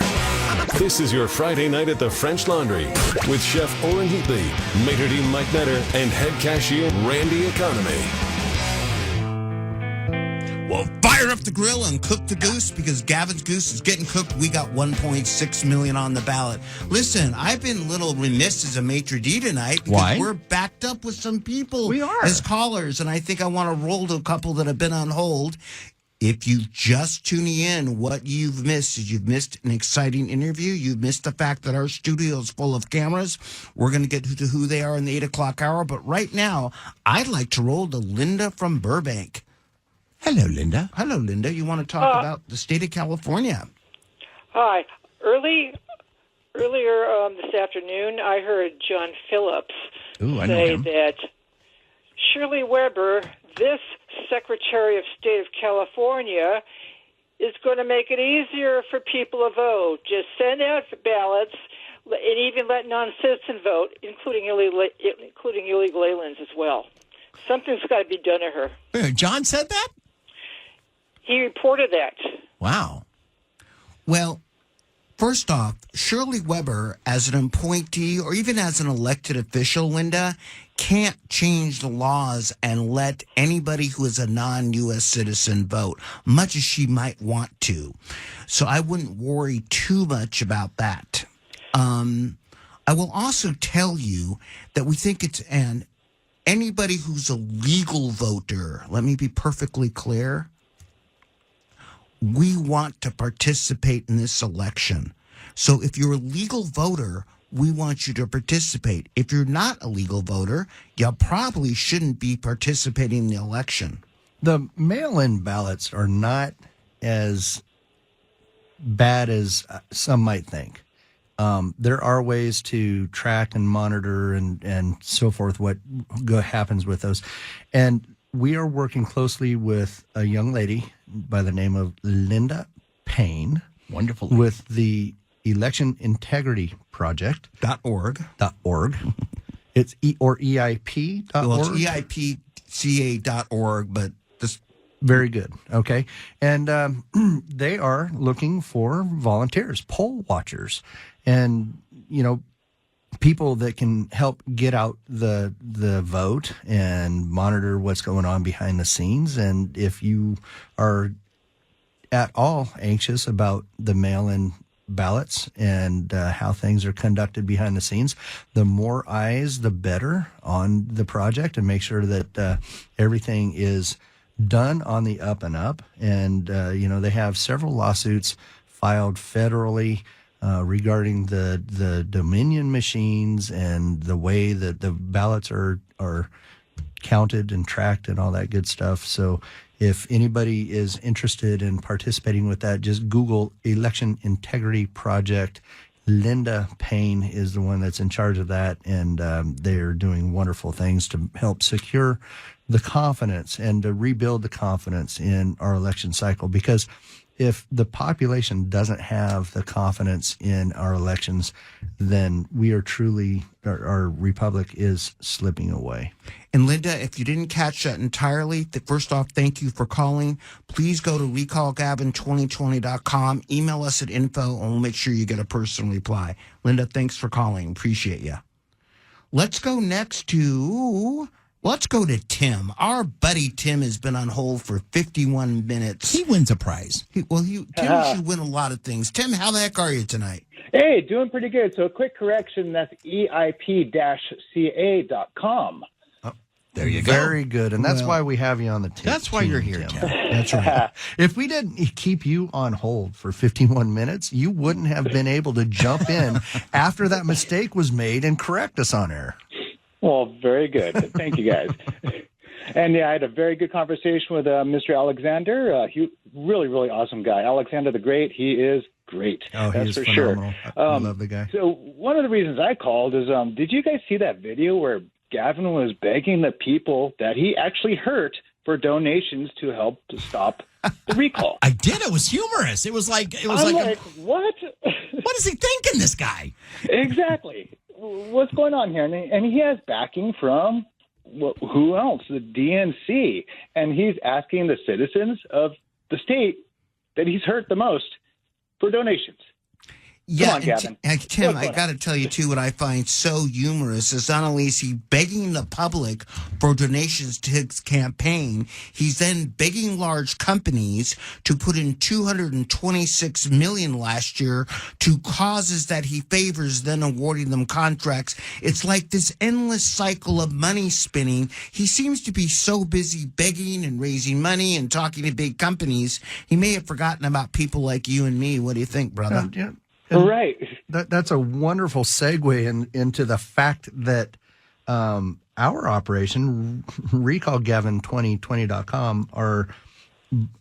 This is your Friday night at the French Laundry with Chef Orrin Heatley, Maitre d' Mike Netter, and head cashier Randy Economy. Well, fire up the grill and cook the goose because Gavin's goose is getting cooked. We got 1.6 million on the ballot. Listen, I've been a little remiss as a maitre d' tonight because Why? we're backed up with some people We are. as callers, and I think I want to roll to a couple that have been on hold. If you just tuning in, what you've missed is you've missed an exciting interview. You've missed the fact that our studio is full of cameras. We're going to get to who they are in the 8 o'clock hour. But right now, I'd like to roll to Linda from Burbank. Hello, Linda. Hello, Linda. You want to talk about the state of California? Hi. Earlier this afternoon, I heard John Phillips say that Shirley Weber, this Secretary of State of California, is going to make it easier for people to vote. Just send out ballots and even let non-citizen vote, including illegal aliens as well. Something's got to be done to her. John said that? He reported that. Wow. Well, first off, Shirley Weber, as an appointee or even as an elected official, Linda, can't change the laws and let anybody who is a non-U.S. citizen vote, much as she might want to. So I wouldn't worry too much about that. I will also tell you that we think it's anybody who's a legal voter, let me be perfectly clear, we want to participate in this election. So if you're a legal voter, we want you to participate. If you're not a legal voter, you probably shouldn't be participating in the election. The mail-in ballots are not as bad as some might think. There are ways to track and monitor and so forth what happens with those. And we are working closely with a young lady by the name of Linda Payne. Wonderful. With the Election Integrity Project. .org. It's EIP.org. Well, it's EIPCA.org, but this. Very good. Okay. And they are looking for volunteers, poll watchers, and, people that can help get out the vote and monitor what's going on behind the scenes. And if you are at all anxious about the mail-in ballots and how things are conducted behind the scenes, the more eyes, the better on the project, and make sure that everything is done on the up and up. And, they have several lawsuits filed federally regarding the Dominion machines and the way that the ballots are counted and tracked and all that good stuff. So if anybody is interested in participating with that, just Google Election Integrity Project. Linda Payne is the one that's in charge of that, and they're doing wonderful things to help secure the confidence and to rebuild the confidence in our election cycle. Because if the population doesn't have the confidence in our elections, then we are truly, our republic is slipping away. And Linda, if you didn't catch that entirely, first off, thank you for calling. Please go to recallgavin2020.com, email us at info, and we'll make sure you get a personal reply. Linda, thanks for calling. Appreciate you. Let's go to Tim. Our buddy Tim has been on hold for 51 minutes. He wins a prize. Tim should win a lot of things. Tim, how the heck are you tonight? Hey, doing pretty good. So a quick correction, that's EIP-CA.com. There you go. Very good. And that's why we have you on the team. That's why you're here, Tim. That's right. If we didn't keep you on hold for 51 minutes, you wouldn't have been able to jump in after that mistake was made and correct us on air. Well, very good. Thank you, guys. And yeah, I had a very good conversation with Mr. Alexander. He really, really awesome guy. Alexander the Great, he is great. Oh, that's he is for phenomenal. sure. I love the guy. So one of the reasons I called is, did you guys see that video where Gavin was begging the people that he actually hurt for donations to help to stop the recall? I did. It was humorous. It was like what? What is he thinking, this guy? Exactly. What's going on here? And he has backing from who else? The DNC. And he's asking the citizens of the state that he's hurt the most for donations. Yeah, Come on, Gavin. Tim, I got to tell you, too, what I find so humorous is not only is he begging the public for donations to his campaign, he's then begging large companies to put in $226 million last year to causes that he favors, then awarding them contracts. It's like this endless cycle of money spinning. He seems to be so busy begging and raising money and talking to big companies, he may have forgotten about people like you and me. What do you think, brother? Yeah. Right. That's a wonderful segue into the fact that our operation, RecallGavin2020.com, are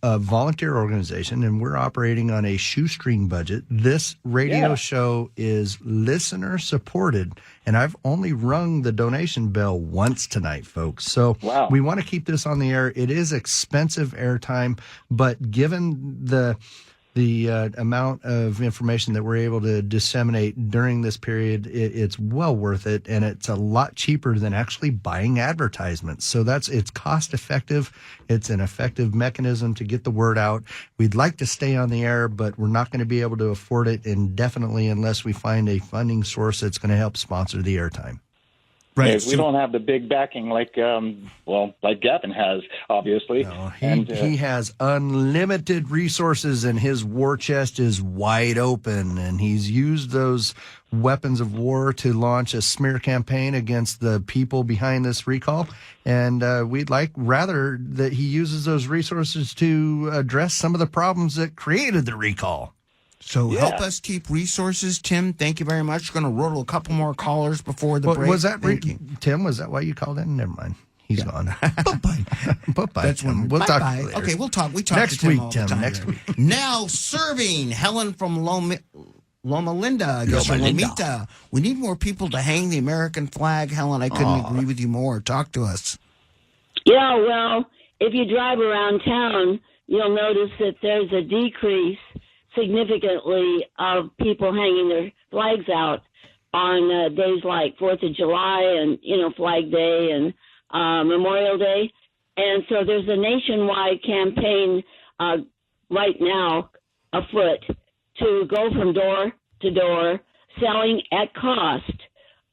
a volunteer organization, and we're operating on a shoestring budget. This radio show is listener supported, and I've only rung the donation bell once tonight, folks. So we want to keep this on the air. It is expensive airtime, but given the amount of information that we're able to disseminate during this period, it's well worth it, and it's a lot cheaper than actually buying advertisements. So it's cost effective. It's an effective mechanism to get the word out. We'd like to stay on the air, but we're not going to be able to afford it indefinitely unless we find a funding source that's going to help sponsor the airtime. Right. We don't have the big backing like Gavin has, obviously. No, he has unlimited resources, and his war chest is wide open, and he's used those weapons of war to launch a smear campaign against the people behind this recall. And we'd like rather that he uses those resources to address some of the problems that created the recall. So help us keep resources, Tim. Thank you very much. We're going to roll a couple more callers before the break. Was that Tim? Was that why you called in? Never mind. He's gone. Bye-bye. That's Tim. We'll talk bye. later. Okay, we'll talk. We talk next to Tim week, all Tim. the time. Next week. Now serving Helen from Loma Linda. I guess, or Lomita. We need more people to hang the American flag. Helen, I couldn't agree with you more. Talk to us. Yeah, well, if you drive around town, you'll notice that there's a decrease significantly of people hanging their flags out on days like 4th of July and, Flag Day and Memorial Day. And so there's a nationwide campaign right now afoot to go from door to door selling at cost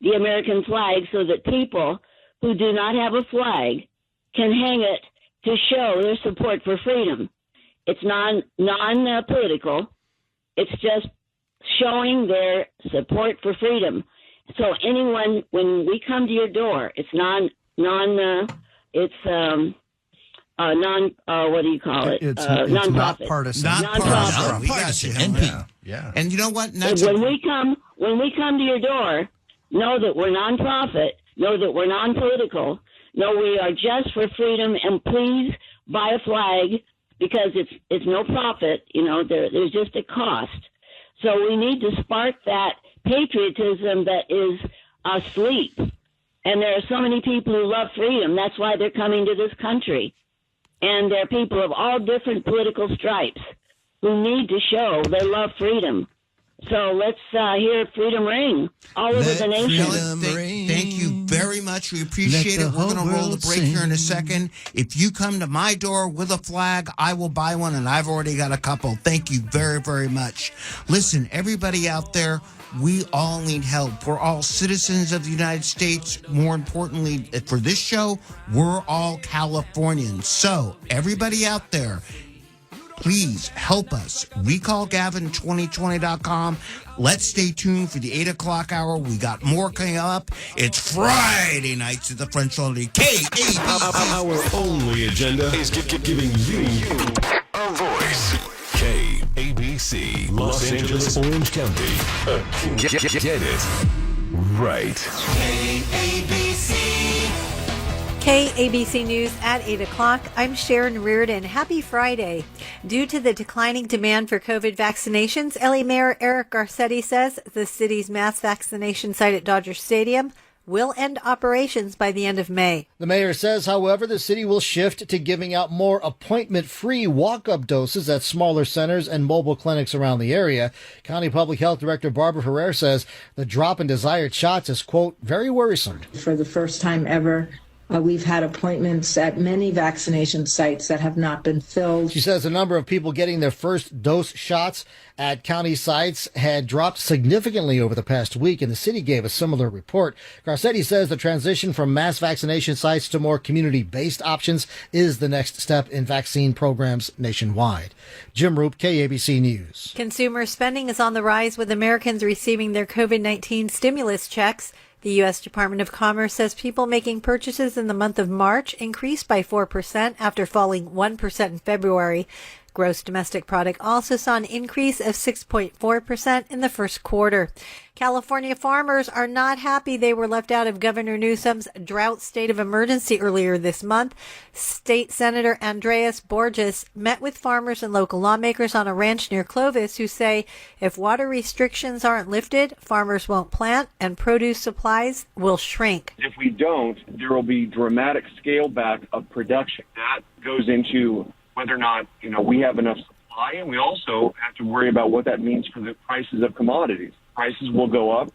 the American flag so that people who do not have a flag can hang it to show their support for freedom. It's non-political. It's just showing their support for freedom. So anyone, when we come to your door, it's what do you call it? It's nonprofit. not partisan. Nonprofit. We got you. NP. Yeah. And you know what? When we come to your door, know that we're nonprofit. Know that we're non-political. Know we are just for freedom. And please buy a flag because it's no profit. There's just a cost. So we need to spark that patriotism that is asleep. And there are so many people who love freedom. That's why they're coming to this country. And there are people of all different political stripes who need to show they love freedom. So let's hear freedom ring all over the nation. Thank you very much. We appreciate it. We're going to roll the break here in a second. If you come to my door with a flag, I will buy one, and I've already got a couple. Thank you very, very much. Listen, everybody out there, we all need help. We're all citizens of the United States. More importantly, for this show, we're all Californians. So, everybody out there, please help us. RecallGavin2020.com. Let's stay tuned for the 8 o'clock hour. We got more coming up. It's Friday nights at the French Laundry. KABC. Our only agenda is giving you a voice. KABC, Los Angeles, Orange County. Get it right. KABC News at 8 o'clock. I'm Sharon Reardon. Happy Friday. Due to the declining demand for COVID vaccinations, LA Mayor Eric Garcetti says the city's mass vaccination site at Dodger Stadium will end operations by the end of May. The mayor says, however, the city will shift to giving out more appointment-free walk-up doses at smaller centers and mobile clinics around the area. County Public Health Director Barbara Ferrer says the drop in desired shots is, quote, very worrisome. For the first time ever, we've had appointments at many vaccination sites that have not been filled. She says the number of people getting their first dose shots at county sites had dropped significantly over the past week, and the city gave a similar report. Garcetti says the transition from mass vaccination sites to more community-based options is the next step in vaccine programs nationwide. Jim Roop, KABC News. Consumer spending is on the rise with Americans receiving their COVID-19 stimulus checks. The U.S. Department of Commerce says people making purchases in the month of March increased by 4% after falling 1% in February. Gross domestic product also saw an increase of 6.4% in the first quarter. California farmers are not happy they were left out of Governor Newsom's drought state of emergency earlier this month. State Senator Andreas Borges met with farmers and local lawmakers on a ranch near Clovis who say if water restrictions aren't lifted, farmers won't plant and produce supplies will shrink. If we don't, there will be dramatic scale back of production. That goes into whether or not, we have enough supply, and we also have to worry about what that means for the prices of commodities. Prices will go up.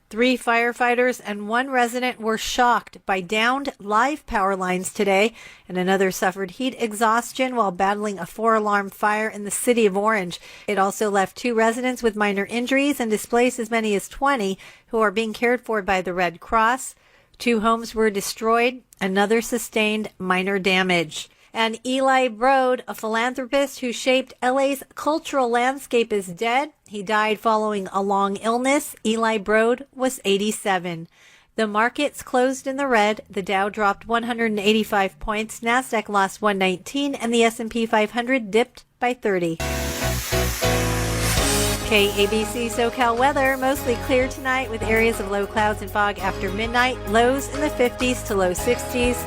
3 firefighters and 1 resident were shocked by downed live power lines today, and another suffered heat exhaustion while battling a 4-alarm fire in the city of Orange. It also left 2 residents with minor injuries and displaced as many as 20 who are being cared for by the Red Cross. 2 homes were destroyed. Another sustained minor damage. And Eli Broad, a philanthropist who shaped LA's cultural landscape, is dead. He died following a long illness. Eli Broad was 87. The markets closed in the red. The Dow dropped 185 points. NASDAQ lost 119, and the S&P 500 dipped by 30. KABC SoCal weather, mostly clear tonight with areas of low clouds and fog after midnight. Lows in the 50s to low 60s.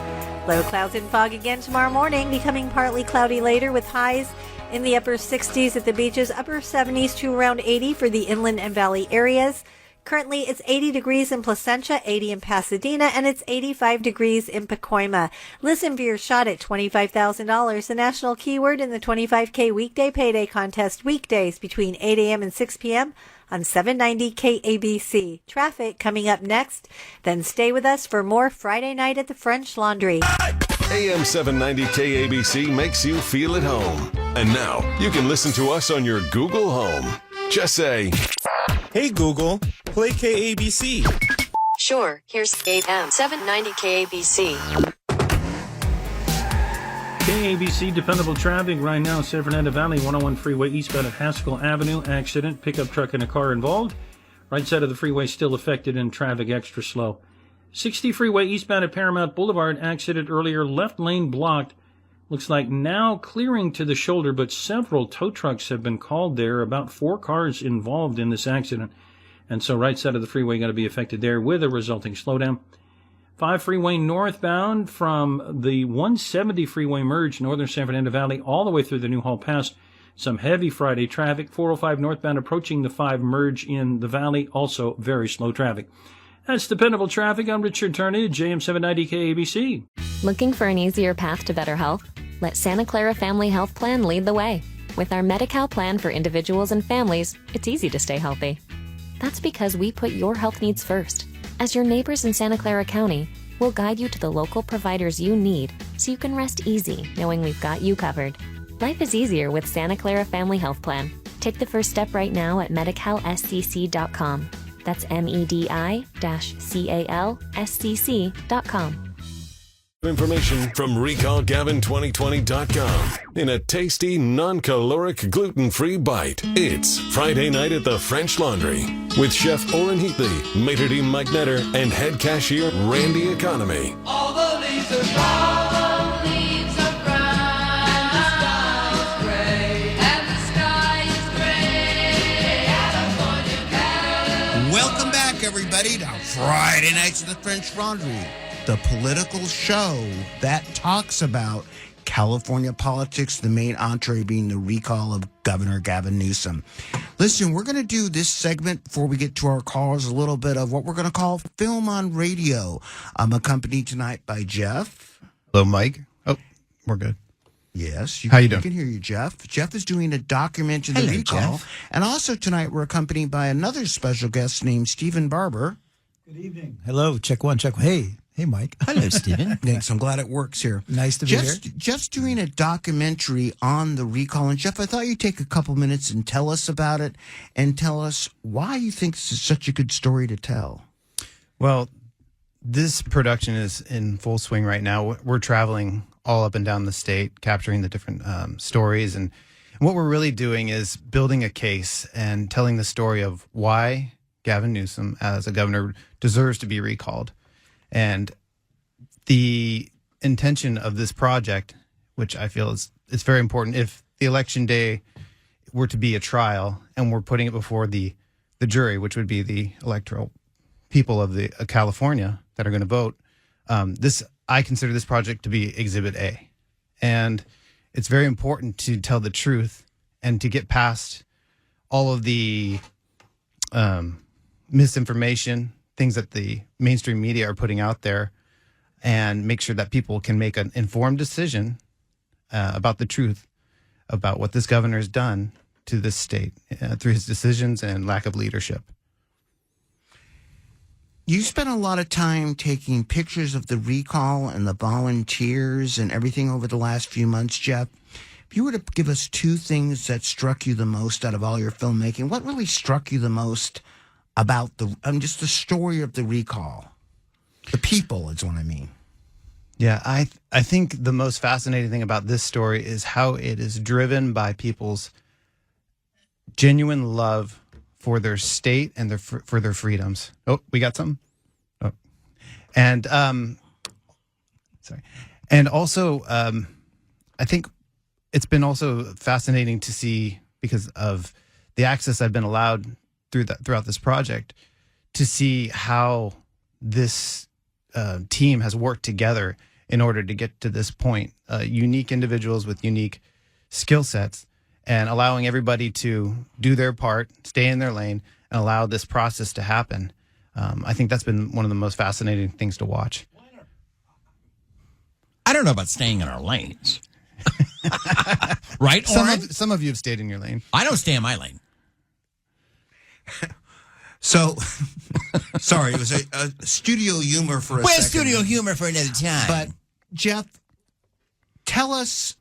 Low clouds and fog again tomorrow morning, becoming partly cloudy later with highs in the upper 60s at the beaches, upper 70s to around 80 for the inland and valley areas. Currently, it's 80 degrees in Placentia, 80 in Pasadena, and it's 85 degrees in Pacoima. Listen for your shot at $25,000, the national keyword in the 25K weekday payday contest weekdays between 8 a.m. and 6 p.m. on 790 KABC. Traffic coming up next. Then stay with us for more Friday Night at the French Laundry. AM 790 KABC makes you feel at home. And now you can listen to us on your Google Home. Just say, "Hey Google, play KABC." Sure, here's AM 790 KABC. KABC dependable traffic right now. San Fernando Valley 101 freeway eastbound at Haskell Avenue. Accident, pickup truck and a car involved. Right side of the freeway still affected and traffic extra slow. 60 freeway eastbound at Paramount Boulevard. Accident earlier, left lane blocked. Looks like now clearing to the shoulder, but several tow trucks have been called there. About 4 cars involved in this accident. And so right side of the freeway going to be affected there with a resulting slowdown. 5 freeway northbound from the 170 freeway merge, northern San Fernando Valley, all the way through the Newhall Pass. Some heavy Friday traffic. 405 northbound approaching the 5 merge in the valley. Also very slow traffic. That's dependable traffic. I'm Richard Turnage, AM 790 KABC. Looking for an easier path to better health? Let Santa Clara Family Health Plan lead the way. With our Medi-Cal plan for individuals and families, it's easy to stay healthy. That's because we put your health needs first. As your neighbors in Santa Clara County, we'll guide you to the local providers you need so you can rest easy knowing we've got you covered. Life is easier with Santa Clara Family Health Plan. Take the first step right now at medicalscc.com. That's MEDI-CALSCC.com. Information from RecallGavin2020.com in a tasty, non-caloric, gluten-free bite. It's Friday night at the French Laundry with Chef Orrin Heatley, maitre d' Mike Netter, and head cashier Randy Economy. All the leaves are brown. Welcome back, everybody, to Friday Nights at the French Laundry, the political show that talks about California politics, the main entree being the recall of Governor Gavin Newsom. Listen, we're going to do this segment before we get to our calls, a little bit of what we're going to call Film on Radio. I'm accompanied tonight by Jeff. Hello, Mike. Oh, we're good. Yes. How you doing? I can hear you, Jeff. Jeff is doing a documentary, The Hello, Recall. Jeff. And also tonight we're accompanied by another special guest named Stephen Barber. Good evening. Hello, check one, check one. Hey, Mike. Hello, Stephen. Thanks. I'm glad it works here. Nice to be here. Jeff's doing a documentary on the recall. And Jeff, I thought you'd take a couple minutes and tell us about it and tell us why you think this is such a good story to tell. Well, this production is in full swing right now. We're traveling all up and down the state, capturing the different stories. And what we're really doing is building a case and telling the story of why Gavin Newsom, as a governor, deserves to be recalled. And the intention of this project, which I feel is very important, if the election day were to be a trial and we're putting it before the jury, which would be the electoral people of California that are going to vote, I consider this project to be Exhibit A. And it's very important to tell the truth and to get past all of the misinformation, things that the mainstream media are putting out there, and make sure that people can make an informed decision about the truth about what this governor has done to this state through his decisions and lack of leadership. You spent a lot of time taking pictures of the recall and the volunteers and everything over the last few months, Jeff. If you were to give us 2 things that struck you the most out of all your filmmaking, what really struck you the most about just the story of the recall? The people is what I mean. Yeah, I think the most fascinating thing about this story is how it is driven by people's genuine love for their state and for their freedoms. Oh, we got some? Oh. And, sorry. And also, I think it's been also fascinating to see, because of the access I've been allowed throughout this project, to see how this team has worked together in order to get to this point. Unique individuals with unique skill sets, and allowing everybody to do their part, stay in their lane, and allow this process to happen. I think that's been one of the most fascinating things to watch. I don't know about staying in our lanes. Right? Some of you have stayed in your lane. I don't stay in my lane. So, sorry, it was a studio humor for a second. Studio humor for another time. But, Jeff, tell us,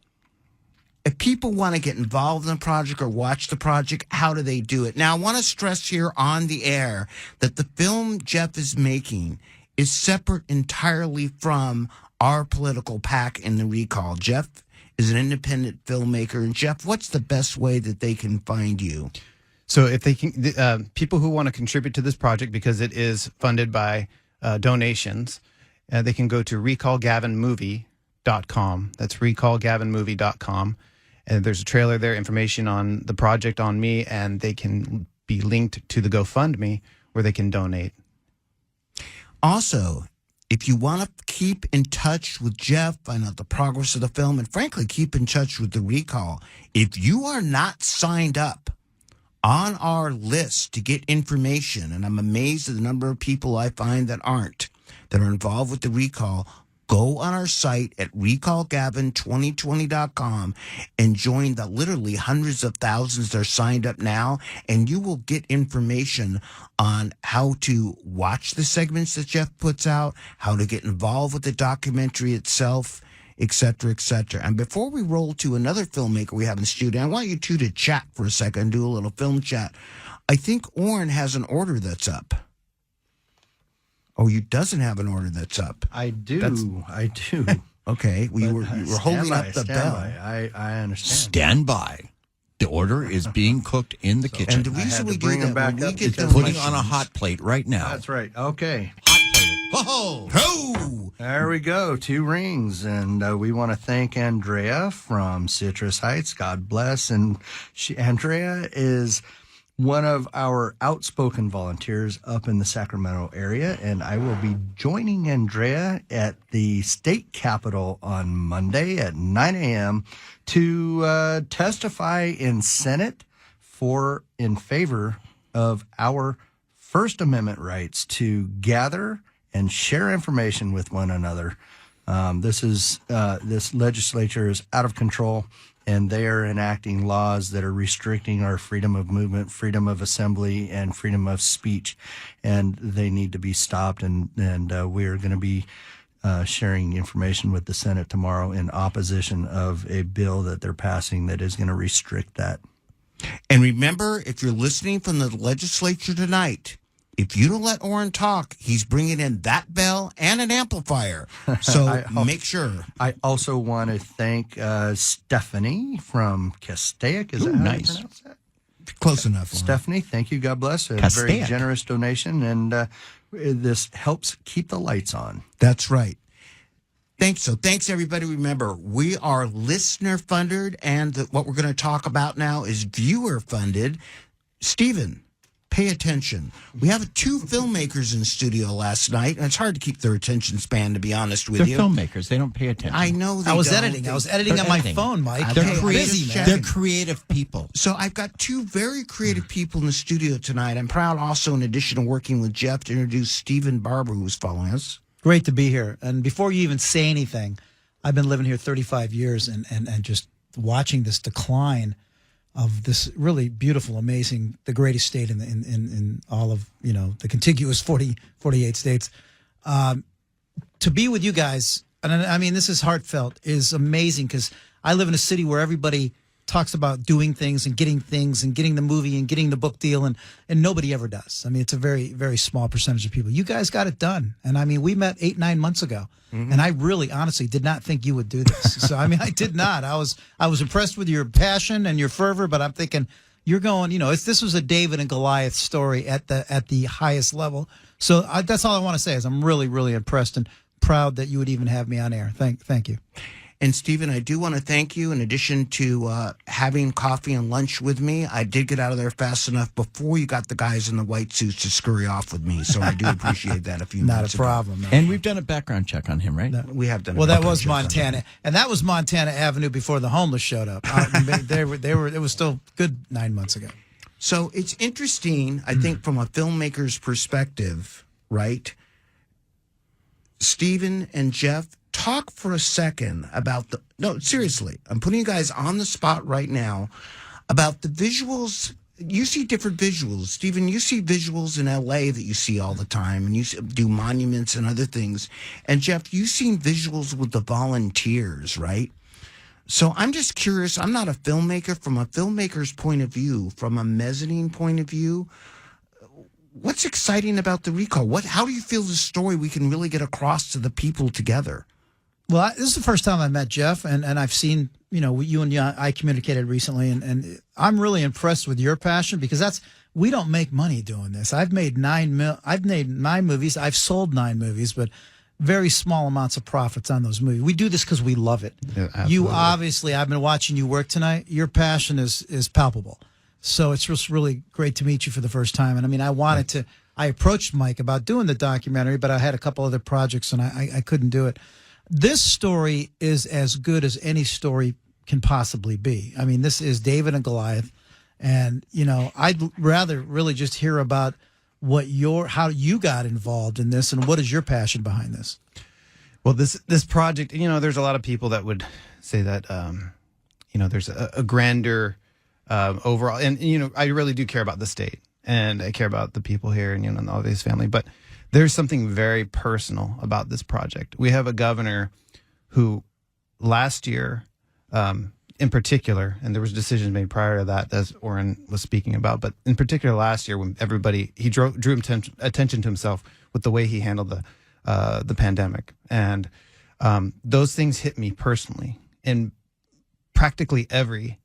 if people want to get involved in the project or watch the project, how do they do it? Now, I want to stress here on the air that the film Jeff is making is separate entirely from our political PAC in the recall. Jeff is an independent filmmaker. And, Jeff, what's the best way that they can find you? So if they can, people who want to contribute to this project, because it is funded by donations, they can go to recallgavinmovie.com. That's recallgavinmovie.com. And there's a trailer there, information on the project, on me, and they can be linked to the GoFundMe where they can donate. Also, if you want to keep in touch with Jeff, find out the progress of the film, and frankly, keep in touch with the recall, if you are not signed up on our list to get information, and I'm amazed at the number of people I find that aren't, that are involved with the recall, go on our site at recallgavin2020.com and join the literally hundreds of thousands that are signed up now, and you will get information on how to watch the segments that Jeff puts out, how to get involved with the documentary itself, etc., etc. And before we roll to another filmmaker we have in the studio, I want you two to chat for a second, do a little film chat. I think Oren has an order that's up. Oh, you doesn't have an order that's up. I do. I do. Okay. Well, you were holding up the bell. I understand. Stand by. The order is being cooked in the kitchen. And the reason we do that, back when we up get because done putting on a hot plate right now. That's right. Okay. Whoa! Oh! There we go. 2 rings. And we want to thank Andrea from Citrus Heights. God bless. And Andrea is one of our outspoken volunteers up in the Sacramento area. And I will be joining Andrea at the state capitol on Monday at 9 a.m. to testify in Senate in favor of our First Amendment rights to gather and share information with one another. This legislature is out of control, and they are enacting laws that are restricting our freedom of movement, freedom of assembly, and freedom of speech, and they need to be stopped. And we are going to be sharing information with the Senate tomorrow in opposition of a bill that they're passing that is going to restrict that. And remember, if you're listening from the legislature tonight, if you don't let Oren talk, he's bringing in that bell and an amplifier. So make sure. I also want to thank Stephanie from Castaic. Is that how you pronounce that? Close enough. Stephanie, thank you. God bless. A Castaic. very generous donation, and this helps keep the lights on. That's right. Thanks, everybody. Remember, we are listener funded, and what we're going to talk about now is viewer funded. Stephen, pay attention. We have 2 filmmakers in the studio last night, and it's hard to keep their attention span, to be honest with you. They're filmmakers. They don't pay attention. I know they I was don't. editing. I was editing on my phone, Mike. They're busy, man. They're creative people. So I've got 2 very creative people in the studio tonight. I'm proud also, in addition to working with Jeff, to introduce Stephen Barber, who's following us. Great to be here. And before you even say anything, I've been living here 35 years and just watching this decline of this really beautiful, amazing, the greatest state in all of, the contiguous 48 states. To be with you guys, and I mean, this is heartfelt, is amazing, because I live in a city where everybody talks about doing things and getting the movie and getting the book deal, and nobody ever does. I mean, it's a very, very small percentage of people. You guys got it done. And I mean, we met 8-9 months ago, and I really honestly did not think you would do this. So I mean, I did not. I was impressed with your passion and your fervor, but I'm thinking you're going, this was a David and Goliath story at the highest level. So that's all I want to say is I'm really, really impressed and proud that you would even have me on air. Thank you. And Stephen, I do want to thank you. In addition to having coffee and lunch with me, I did get out of there fast enough before you got the guys in the white suits to scurry off with me. So I do appreciate that a few minutes ago. Not a problem. No. And we've done a background check on him, right? We have done. Well, that was Montana, and that was Montana Avenue before the homeless showed up. They were. It was still good 9 months ago. So it's interesting, I think, from a filmmaker's perspective, right? Stephen and Jeff, talk for a second about no, seriously, I'm putting you guys on the spot right now about the visuals. You see different visuals. Stephen, you see visuals in LA that you see all the time, and you do monuments and other things. And Jeff, you've seen visuals with the volunteers, right? So I'm just curious. I'm not a filmmaker. From a filmmaker's point of view, from a mezzanine point of view, what's exciting about the recall? How do you feel the story we can really get across to the people together? Well, this is the first time I met Jeff, and I've seen, you and I communicated recently, and I'm really impressed with your passion, because we don't make money doing this. I've made 9 movies. I've sold 9 movies, but very small amounts of profits on those movies. We do this because we love it. Yeah, you absolutely. obviously, I've been watching you work tonight. Your passion is palpable. So it's just really great to meet you for the first time. And I mean, I approached Mike about doing the documentary, but I had a couple other projects and I couldn't do it. This story is as good as any story can possibly be. I mean, this is David and Goliath. And, you know, I'd rather really just hear about how you got involved in this and what is your passion behind this? Well, this project, you know, there's a lot of people that would say that, you know, there's a grander overall, and, you know, I really do care about the state and I care about the people here and, you know, and all of his family, but there's something very personal about this project. We have a governor who last year, in particular, and there was decisions made prior to that, as Orrin was speaking about, but in particular last year when he drew attention to himself with the way he handled the pandemic. And those things hit me personally in practically every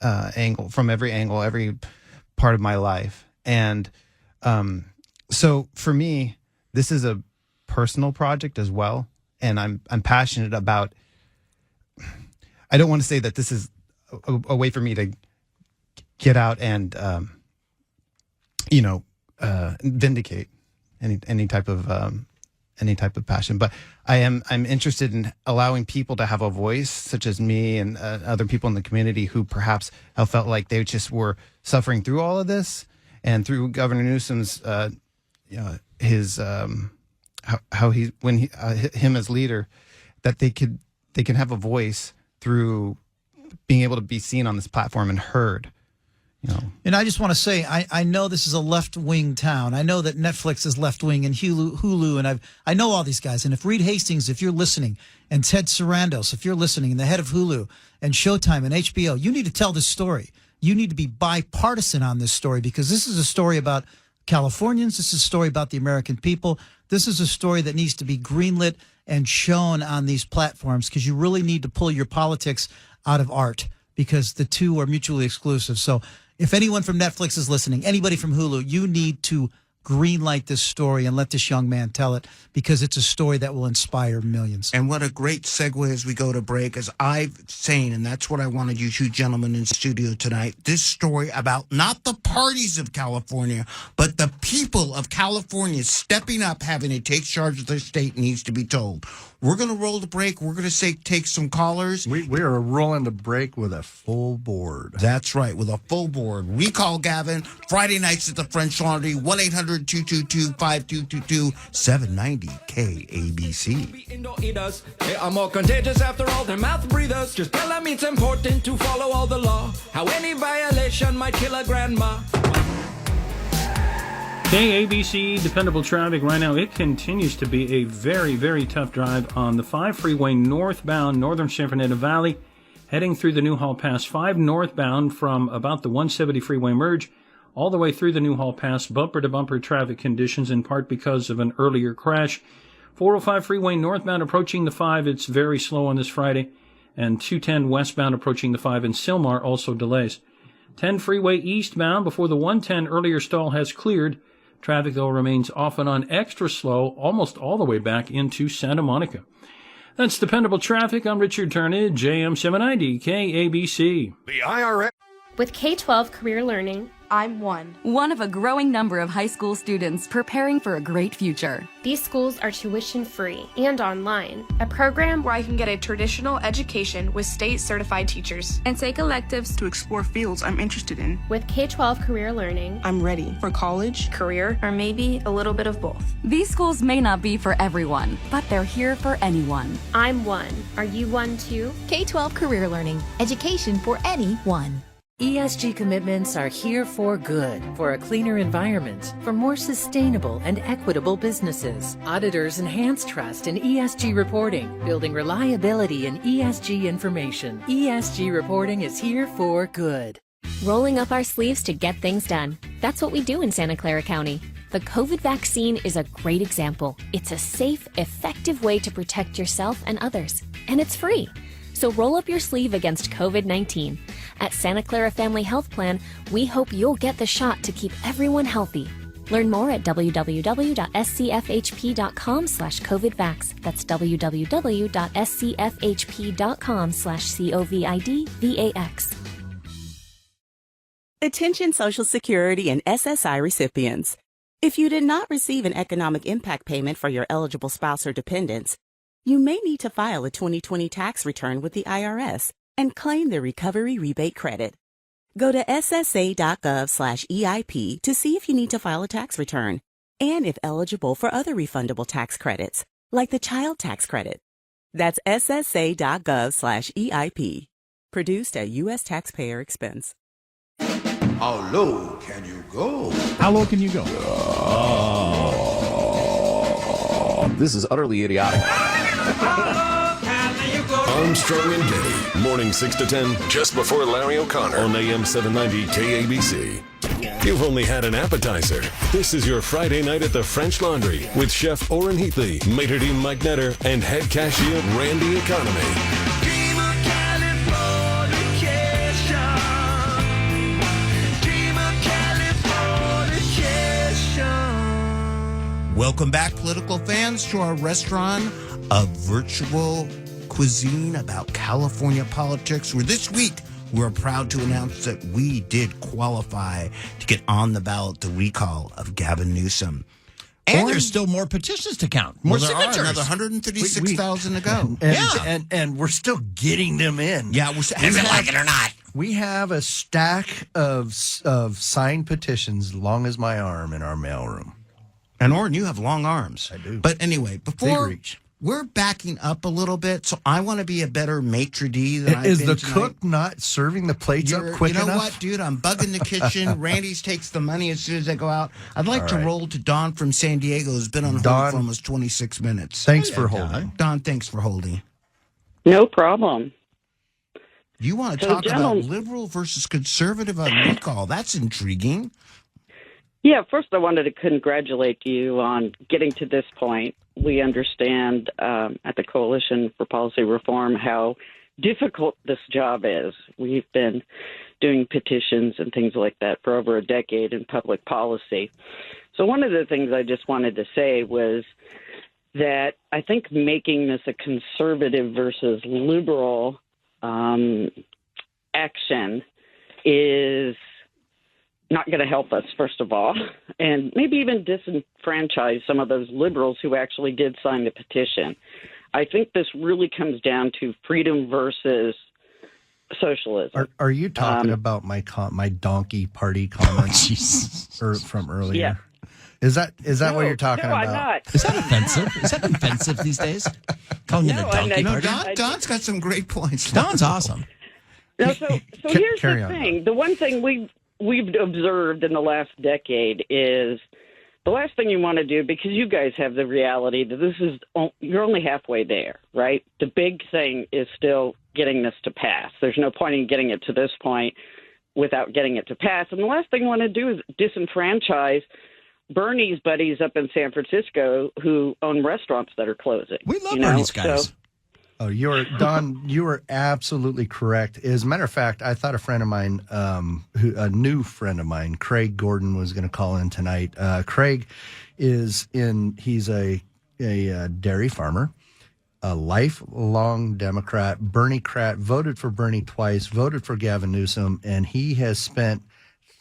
angle, every part of my life. And so for me, this is a personal project as well. And I'm passionate about, I don't want to say that this is a way for me to get out and, you know, vindicate any type of passion, but I'm interested in allowing people to have a voice, such as me and other people in the community who perhaps have felt like they just were suffering through all of this, and through Governor Newsom's, you know, his him as leader, that they can have a voice through being able to be seen on this platform and heard. You know. And I just want to say, I know this is a left-wing town. I know that Netflix is left-wing and Hulu, and I know all these guys. And if Reed Hastings, if you're listening, and Ted Sarandos, if you're listening, and the head of Hulu and Showtime and HBO, you need to tell this story. You need to be bipartisan on this story, because this is a story about Californians. This is a story about the American people. This is a story that needs to be greenlit and shown on these platforms, because you really need to pull your politics out of art, because the two are mutually exclusive. So if anyone from Netflix is listening, anybody from Hulu, you need to greenlight this story and let this young man tell it, because it's a story that will inspire millions. And what a great segue as we go to break, as I've saying, and that's what I wanted you two gentlemen in studio tonight, this story about not the parties of California, but the people of California stepping up, having to take charge of their state, needs to be told. We're going to roll the break. We're going to take some callers. We are rolling the break with a full board. That's right, with a full board. Recall Gavin, Friday nights at the French Laundry, 1-800-222-5222, 790 KABC. They are more contagious after all, they're mouth breathers. Just tell them it's important to follow all the law. How any violation might kill a grandma. KABC Dependable Traffic right now. It continues to be a very, very tough drive on the 5 freeway northbound, northern San Fernando Valley, heading through the Newhall Pass. 5 northbound from about the 170 freeway merge all the way through the Newhall Pass. Bumper-to-bumper traffic conditions, in part because of an earlier crash. 405 freeway northbound approaching the 5. It's very slow on this Friday. And 210 westbound approaching the 5 in Sylmar also delays. 10 freeway eastbound before the 110 earlier stall has cleared. Traffic, though, remains off and on extra slow almost all the way back into Santa Monica. That's Dependable Traffic. I'm Richard Turnage, JM 790 KABC. The IRS. With K-12 Career Learning, I'm one of a growing number of high school students preparing for a great future. These schools are tuition-free and online, a program where I can get a traditional education with state-certified teachers and take electives to explore fields I'm interested in. With K-12 Career Learning, I'm ready for college, career, or maybe a little bit of both. These schools may not be for everyone, but they're here for anyone. I'm one. Are you one too? K-12 Career Learning, education for anyone. ESG commitments are here for good, for a cleaner environment, for more sustainable and equitable businesses. Auditors enhance trust in ESG reporting, building reliability in ESG information. ESG reporting is here for good. Rolling up our sleeves to get things done. That's what we do in Santa Clara County. The COVID vaccine is a great example. It's a safe, effective way to protect yourself and others. And it's free. So roll up your sleeve against COVID-19. At Santa Clara Family Health Plan, we hope you'll get the shot to keep everyone healthy. Learn more at www.scfhp.com/COVIDVax. That's www.scfhp.com/COVIDVAX. Attention Social Security and SSI recipients. If you did not receive an economic impact payment for your eligible spouse or dependents, you may need to file a 2020 tax return with the IRS and claim the recovery rebate credit. Go to ssa.gov/EIP to see if you need to file a tax return and if eligible for other refundable tax credits, like the child tax credit. That's ssa.gov/EIP. Produced at U.S. taxpayer expense. How low can you go? How low can you go? This is utterly idiotic. Armstrong and Getty, morning 6 to 10, just before Larry O'Connor on AM 790 KABC. You've only had an appetizer. This is your Friday night at the French Laundry with Chef Orrin Heatley, maitre d' Mike Netter, and head cashier Randy Economy. Welcome back, political fans, to our restaurant of virtual cuisine about California politics, where this week we're proud to announce that we did qualify to get on the ballot the recall of Gavin Newsom. And there's still more petitions to count. More signatures. Another 136,000 to go. And we're still getting them in. Yeah, is it like it or not? We have a stack of signed petitions long as my arm in our mailroom. And Orrin, you have long arms. I do. But anyway, before we're backing up a little bit, so I want to be a better maitre d' than I've been Is the tonight. cook not serving the plates up quick enough? You know what, dude? I'm bugging the kitchen. Randy's takes the money as soon as I go out. I'd like to roll to Don from San Diego, who's been on hold for almost 26 minutes. Thanks for holding. Don, thanks for holding. No problem. You want to talk about liberal versus conservative on recall. That's intriguing. Yeah, first I wanted to congratulate you on getting to this point. We understand at the Coalition for Policy Reform how difficult this job is. We've been doing petitions and things like that for over a decade in public policy. So one of the things I just wanted to say was that I think making this a conservative versus liberal action is not going to help us, first of all, and maybe even disenfranchise some of those liberals who actually did sign the petition. I think this really comes down to freedom versus socialism. Are you talking about my donkey party comments from earlier? Yeah. Is that what you're talking about? I'm not. Is that offensive? Is that offensive these days? Calling it a donkey party? Don's got some great points. Don's awesome. No, so here's the thing. The one thing we've observed in the last decade is the last thing you want to do, because you guys have the reality that you're only halfway there, right? The big thing is still getting this to pass. There's no point in getting it to this point without getting it to pass. And the last thing you want to do is disenfranchise Bernie's buddies up in San Francisco who own restaurants that are closing. We love Bernie's guys. Oh, Don, you are absolutely correct. As a matter of fact, I thought a friend of mine, a new friend of mine, Craig Gordon, was going to call in tonight. Craig he's a dairy farmer, a lifelong Democrat, Bernie-crat, voted for Bernie twice, voted for Gavin Newsom, and he has spent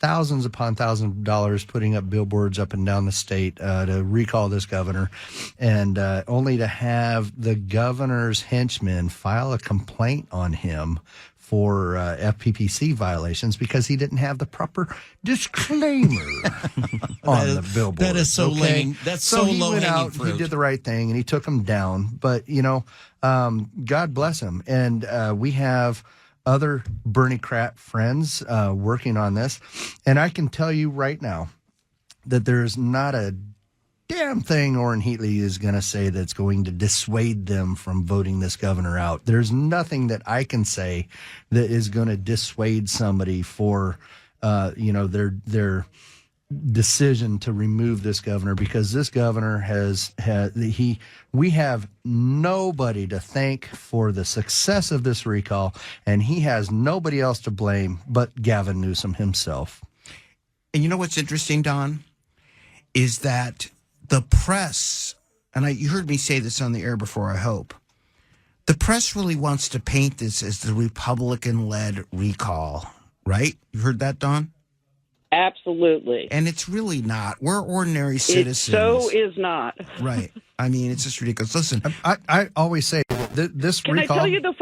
thousands upon thousands of dollars putting up billboards up and down the state to recall this governor, and only to have the governor's henchmen file a complaint on him for FPPC violations because he didn't have the proper disclaimer on the billboard. That is so lame. That's so he went out, fruit. he did the right thing, and he took him down. But, God bless him. And we have other Bernie-crat friends working on this. And I can tell you right now that there's not a damn thing Orrin Heatley is going to say that's going to dissuade them from voting this governor out. There's nothing that I can say that is going to dissuade somebody for, their decision to remove this governor, because this governor we have nobody to thank for the success of this recall, and he has nobody else to blame but Gavin Newsom himself. And you know what's interesting, Don, is that the press, and you heard me say this on the air before, I hope, the press really wants to paint this as the Republican-led recall, right? You heard that, Don? Absolutely. And it's really not. We're ordinary citizens. It so is not. Right. I mean, it's just ridiculous. Listen, I always say this Can recall. I tell you the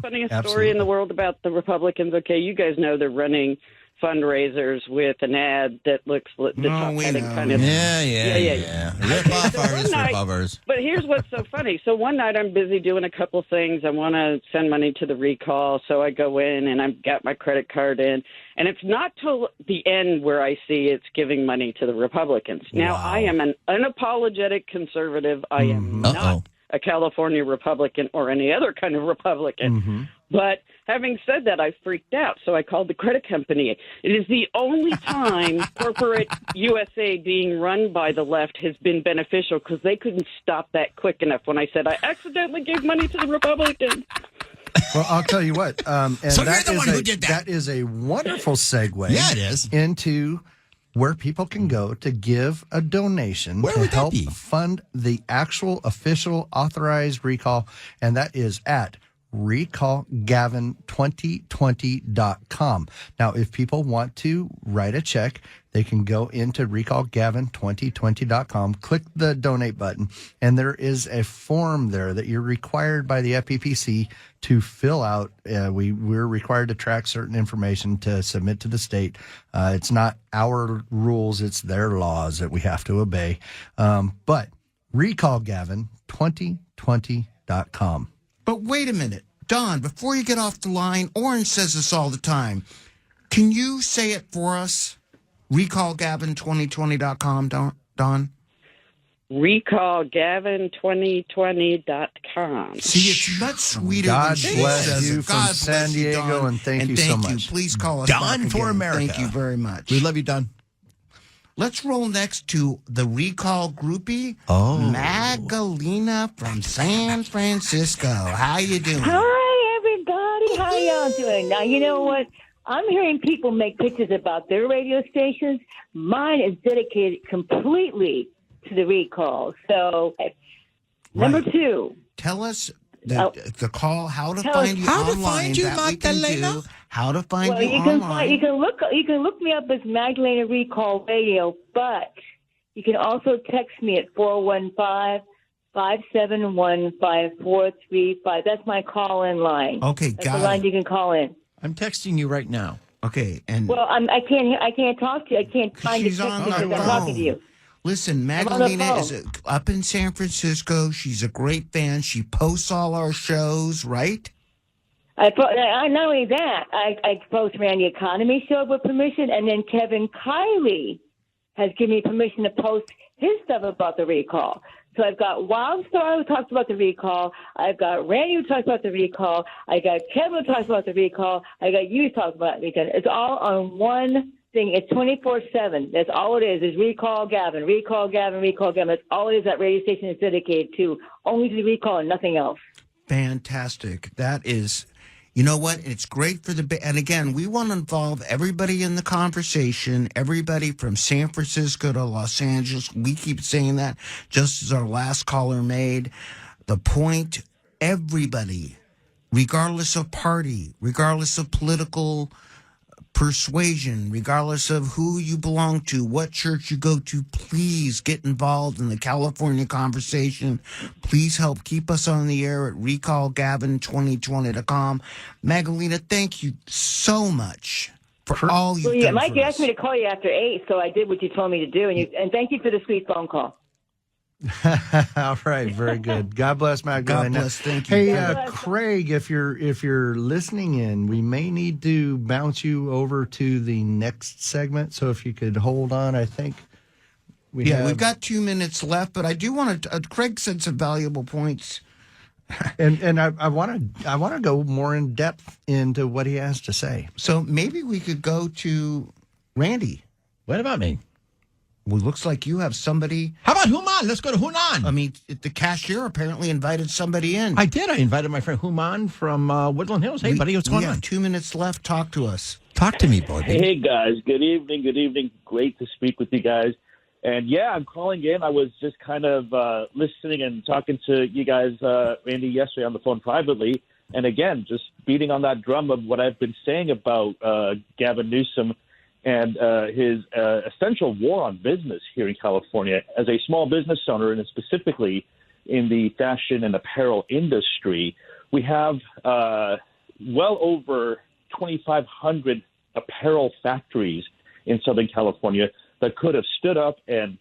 funniest story in the world about the Republicans? Okay, you guys know they're running fundraisers with an ad that looks kind of Yeah. Rip off ours, rip off ours. But here's what's so funny. So one night I'm busy doing a couple things. I want to send money to the recall, so I go in and I've got my credit card in, and it's not till the end where I see it's giving money to the Republicans. Now I am an unapologetic conservative. I am not a California Republican or any other kind of Republican. But having said that, I freaked out, so I called the credit company. It is the only time corporate USA being run by the left has been beneficial because they couldn't stop that quick enough when I said I accidentally gave money to the Republicans. Well, I'll tell you what. And So you're the one who did that. That is a wonderful segue. Yeah, it is. Into where people can go to give a donation to help fund the actual official authorized recall, and that is at recallgavin2020.com. Now, if people want to write a check, they can go into recallgavin2020.com, click the donate button, and there is a form there that you're required by the FPPC to fill out. We're required to track certain information to submit to the state. It's not our rules, it's their laws that we have to obey. But recallgavin2020.com. but wait a minute. Don, before you get off the line, Orange says this all the time. Can you say it for us? Recallgavin2020.com, Don? Recallgavin2020.com. See, it's much sweeter God than she bless says you it. from God San bless you, Diego, Don. and thank you so much. Please call us Don back for again. America. Thank you very much. We love you, Don. Let's roll next to the recall groupie, Magdalena from San Francisco. How you doing? Hi, everybody. How y'all doing? Now, you know what? I'm hearing people make pictures about their radio stations. Mine is dedicated completely to the recall. So, number two. Tell us the call, how to Tell find us you how to online. find you, that we can Magdalena? do. How to find Well, you online. you can look me up as Magdalena Recall Radio, but you can also text me at 415-571-5435. That's my call-in line. Okay, That's got the line it. you can call in. I'm texting you right now. Okay, and Well, I can't talk to you. I can't find she's you on because the I'm talking to you. Listen, I'm on the Magdalena phone. is up in San Francisco. She's a great fan. She posts all our shows, right? Not only that, I post Randy Economy Show with permission, and then Kevin Kiley has given me permission to post his stuff about the recall. So I've got Wildstar who talks about the recall. I've got Randy who talks about the recall. I got Kevin who talks about the recall. I got you who talks about the recall. It's all on one thing. It's 24/7. That's all it is Recall Gavin, Recall Gavin, Recall Gavin. That's all it is that radio station is dedicated to, only to the recall and nothing else. Fantastic. That is, you know what? It's great for and again, we want to involve everybody in the conversation, everybody from San Francisco to Los Angeles. We keep saying that, just as our last caller made. The point, everybody, regardless of party, regardless of political persuasion, regardless of who you belong to, what church you go to, please get involved in the California conversation. Please help keep us on the air at recallgavin2020.com. Magdalena, thank you so much for all you've done Mike, for you us. asked me to call you after 8, so I did what you told me to do, and thank you for the sweet phone call. All right, very good. God bless, Magdalena. God bless, thank you. Hey, God bless. Craig, if you're listening in, we may need to bounce you over to the next segment. So if you could hold on, I think we've got 2 minutes left, but I do want to. Craig said some valuable points, and I want to go more in depth into what he has to say. So maybe we could go to Randy. What about me? Well, looks like you have somebody. How about Human? Let's go to Hunan. I mean, the cashier apparently invited somebody in. I did. I invited my friend Human from Woodland Hills. Hey, buddy, what's going we on? have 2 minutes left. Talk to us. Talk to me, boy. Hey, guys. Good evening. Good evening. Great to speak with you guys. And yeah, I'm calling in. I was just kind of listening and talking to you guys, Randy, yesterday on the phone privately. And again, just beating on that drum of what I've been saying about Gavin Newsom and his essential war on business here in California. As a small business owner, and specifically in the fashion and apparel industry, we have well over 2,500 apparel factories in Southern California that could have stood up and,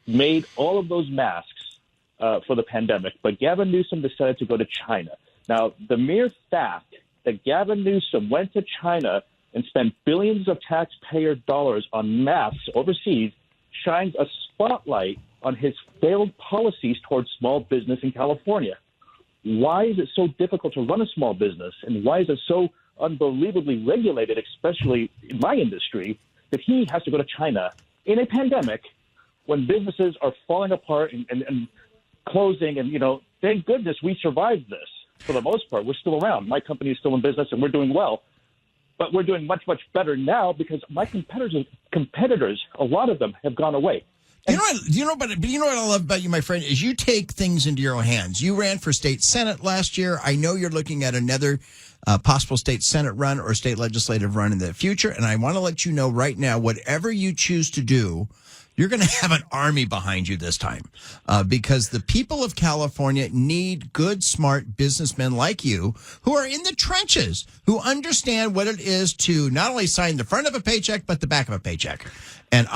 made all of those masks for the pandemic. But Gavin Newsom decided to go to China. Now, the mere fact that Gavin Newsom went to China and spent billions of taxpayer dollars on masks overseas shines a spotlight on his failed policies towards small business in California. Why is it so difficult to run a small business, and why is it so unbelievably regulated, especially in my industry, that he has to go to China in a pandemic when businesses are falling apart and closing? And, thank goodness we survived this for the most part. We're still around. My company is still in business, and we're doing well. But we're doing much, much better now because my competitors, a lot of them have gone away. But you know what I love about you, my friend, is you take things into your own hands. You ran for state senate last year. I know you're looking at another possible state senate run or state legislative run in the future. And I want to let you know right now, whatever you choose to do, you're going to have an army behind you this time because the people of California need good, smart businessmen like you who are in the trenches, who understand what it is to not only sign the front of a paycheck, but the back of a paycheck. And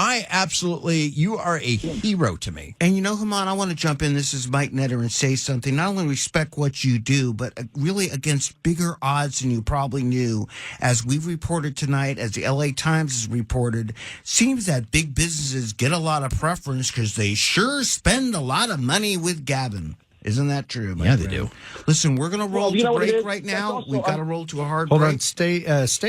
you are a hero to me. And Haman, I want to jump in. This is Mike Netter and say something. Not only respect what you do, but really against bigger odds than you probably knew. As we've reported tonight, as the LA Times has reported, seems that big businesses get a lot of preference because they sure spend a lot of money with Gavin. Isn't that true? Yeah, they do. Listen, we're going to roll to break right now. We've got to roll to a hard break. Hold on. Stay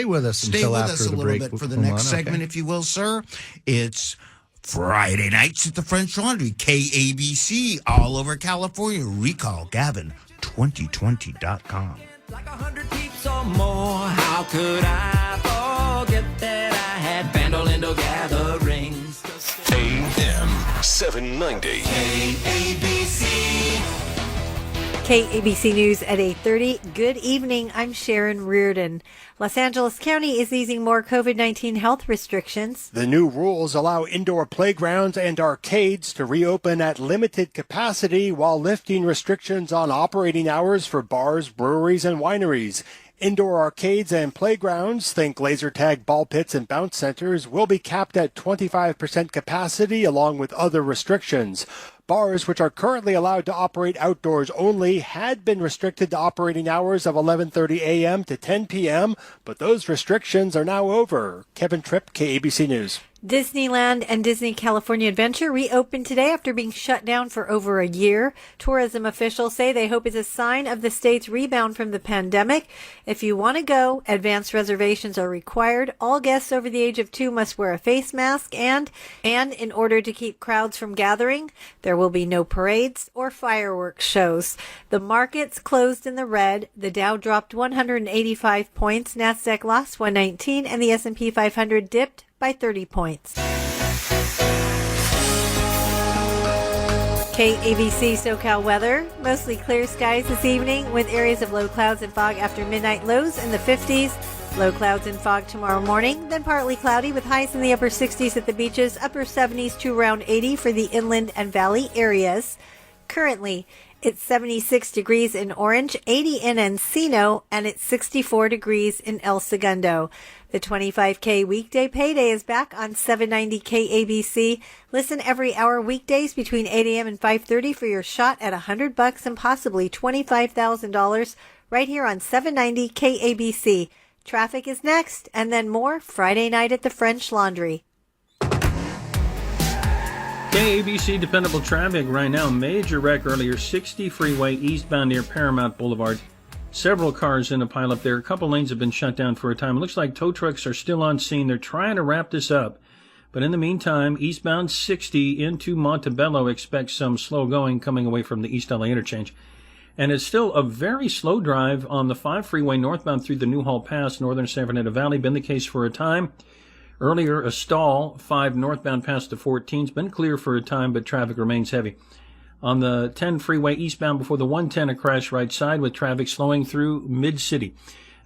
with us until after the break. Stay with us a little bit for the next segment, if you will, sir. It's Friday nights at the French Laundry, KABC, all over California. Recall Gavin, 2020.com. Like 100 peeps or more, how could I forget that I had Bandolindo gatherings? AM 790. KABC. KABC News at 8:30. Good evening. I'm Sharon Reardon. Los Angeles County is easing more COVID-19 health restrictions. The new rules allow indoor playgrounds and arcades to reopen at limited capacity while lifting restrictions on operating hours for bars, breweries, and wineries. Indoor arcades and playgrounds, think laser tag, ball pits, and bounce centers, will be capped at 25% capacity along with other restrictions. Bars, which are currently allowed to operate outdoors only, had been restricted to operating hours of 11:30 a.m. to 10 p.m., but those restrictions are now over. Kevin Tripp, KABC News. Disneyland and Disney California Adventure reopened today after being shut down for over a year. Tourism officials say they hope it's a sign of the state's rebound from the pandemic. If you want to go, advanced reservations are required. All guests over the age of 2 must wear a face mask, and in order to keep crowds from gathering, there will be no parades or fireworks shows. The markets closed in the red. The Dow dropped 185 points, Nasdaq lost 119, and the S&P 500 dipped by 30 points. KABC SoCal weather. Mostly clear skies this evening with areas of low clouds and fog after midnight, lows in the 50s. Low clouds and fog tomorrow morning, then partly cloudy with highs in the upper 60s at the beaches, upper 70s to around 80 for the inland and valley areas. Currently, it's 76 degrees in Orange, 80 in Encino, and it's 64 degrees in El Segundo. The 25K weekday payday is back on 790 KABC. Listen every hour weekdays between 8 a.m. and 5:30 for your shot at $100 and possibly $25,000 right here on 790 KABC. Traffic is next, and then more Friday night at the French Laundry. KABC dependable traffic right now. Major wreck earlier, 60 freeway eastbound near Paramount Boulevard. Several cars in a pileup there. A couple lanes have been shut down for a time. It looks like tow trucks are still on scene. They're trying to wrap this up. But in the meantime, eastbound 60 into Montebello, expect some slow going coming away from the East LA interchange. And it's still a very slow drive on the 5 freeway northbound through the Newhall Pass, northern San Fernando Valley. Been the case for a time. Earlier, a stall 5 northbound past the 14's been clear for a time, but traffic remains heavy. On the 10 freeway eastbound before the 110, a crash right side with traffic slowing through mid-city.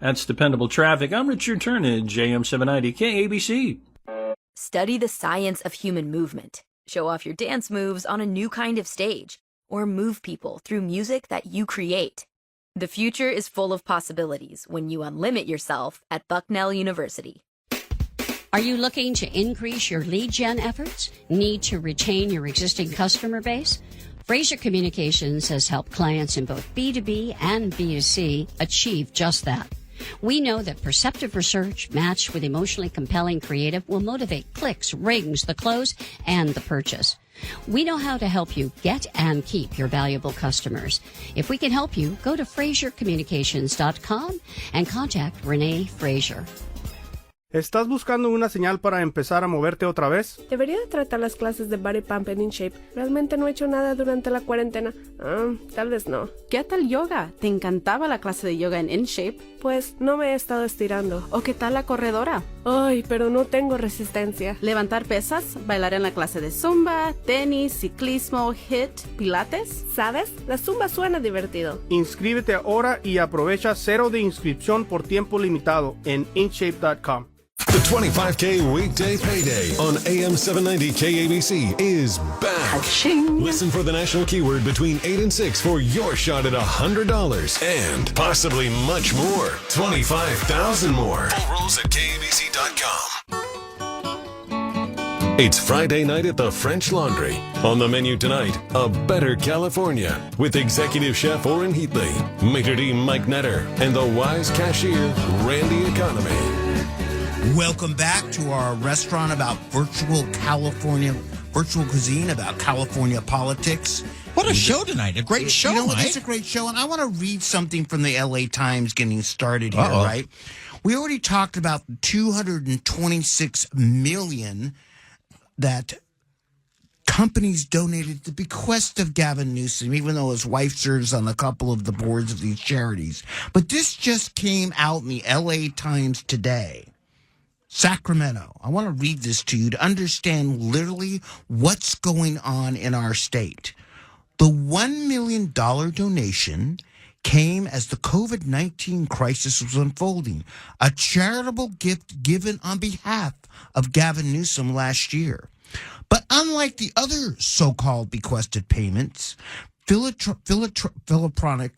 That's dependable traffic. I'm Richard Turnage, AM 790 KABC. Study the science of human movement. Show off your dance moves on a new kind of stage, or move people through music that you create. The future is full of possibilities when you unlimit yourself at Bucknell University. Are you looking to increase your lead gen efforts? Need to retain your existing customer base? Fraser Communications has helped clients in both B2B and B2C achieve just that. We know that perceptive research matched with emotionally compelling creative will motivate clicks, rings, the close, and the purchase. We know how to help you get and keep your valuable customers. If we can help you, go to FraserCommunications.com and contact Renee Fraser. ¿Estás buscando una señal para empezar a moverte otra vez? Debería de tratar las clases de Body Pump en InShape. Realmente no he hecho nada durante la cuarentena. Tal vez no. ¿Qué tal yoga? ¿Te encantaba la clase de yoga en InShape? Pues no me he estado estirando. ¿O qué tal la corredora? Ay, pero no tengo resistencia. ¿Levantar pesas? ¿Bailar en la clase de zumba, tenis, ciclismo, HIIT, pilates? ¿Sabes? La zumba suena divertido. Inscríbete ahora y aprovecha 0 de inscripción por tiempo limitado en InShape.com. The 25K weekday payday on AM 790 KABC is back. Listen for the national keyword between 8 and 6 for your shot at $100 and possibly much more. 25,000 more. Full rules at KABC.com. It's Friday night at the French Laundry. On the menu tonight, a better California with executive chef Orrin Heatley, maitre d' Mike Netter, and the wise cashier Randy Economy. Welcome back to our restaurant about virtual cuisine, about California politics. What a show tonight. A great show, You know what? Mike. It's a great show. And I want to read something from the LA Times getting started here, right? We already talked about the $226 million that companies donated at the bequest of Gavin Newsom, even though his wife serves on a couple of the boards of these charities. But this just came out in the LA Times today. Sacramento. I want to read this to you to understand literally what's going on in our state. The $1 million donation came as the COVID-19 crisis was unfolding, a charitable gift given on behalf of Gavin Newsom last year. But unlike the other so-called bequested payments, philanthropic,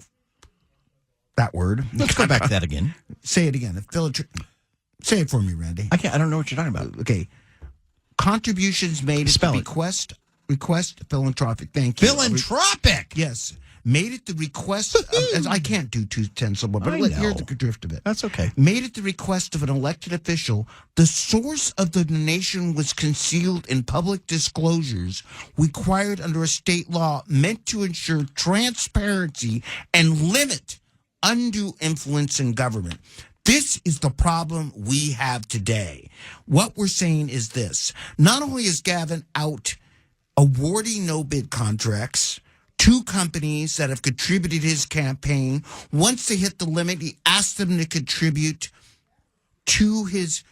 that word. Let's go back to that again. Say it again. Say it for me, Randy. I don't know what you're talking about. Okay. Contributions made at the request philanthropic. Thank you. Philanthropic. Yes. Made at the request of, I can't do 2 syllables, but here's the drift of it. That's okay. Made at the request of an elected official, the source of the donation was concealed in public disclosures required under a state law meant to ensure transparency and limit undue influence in government. This is the problem we have today. What we're saying is this. Not only is Gavin out awarding no-bid contracts to companies that have contributed his campaign, once they hit the limit, he asked them to contribute to his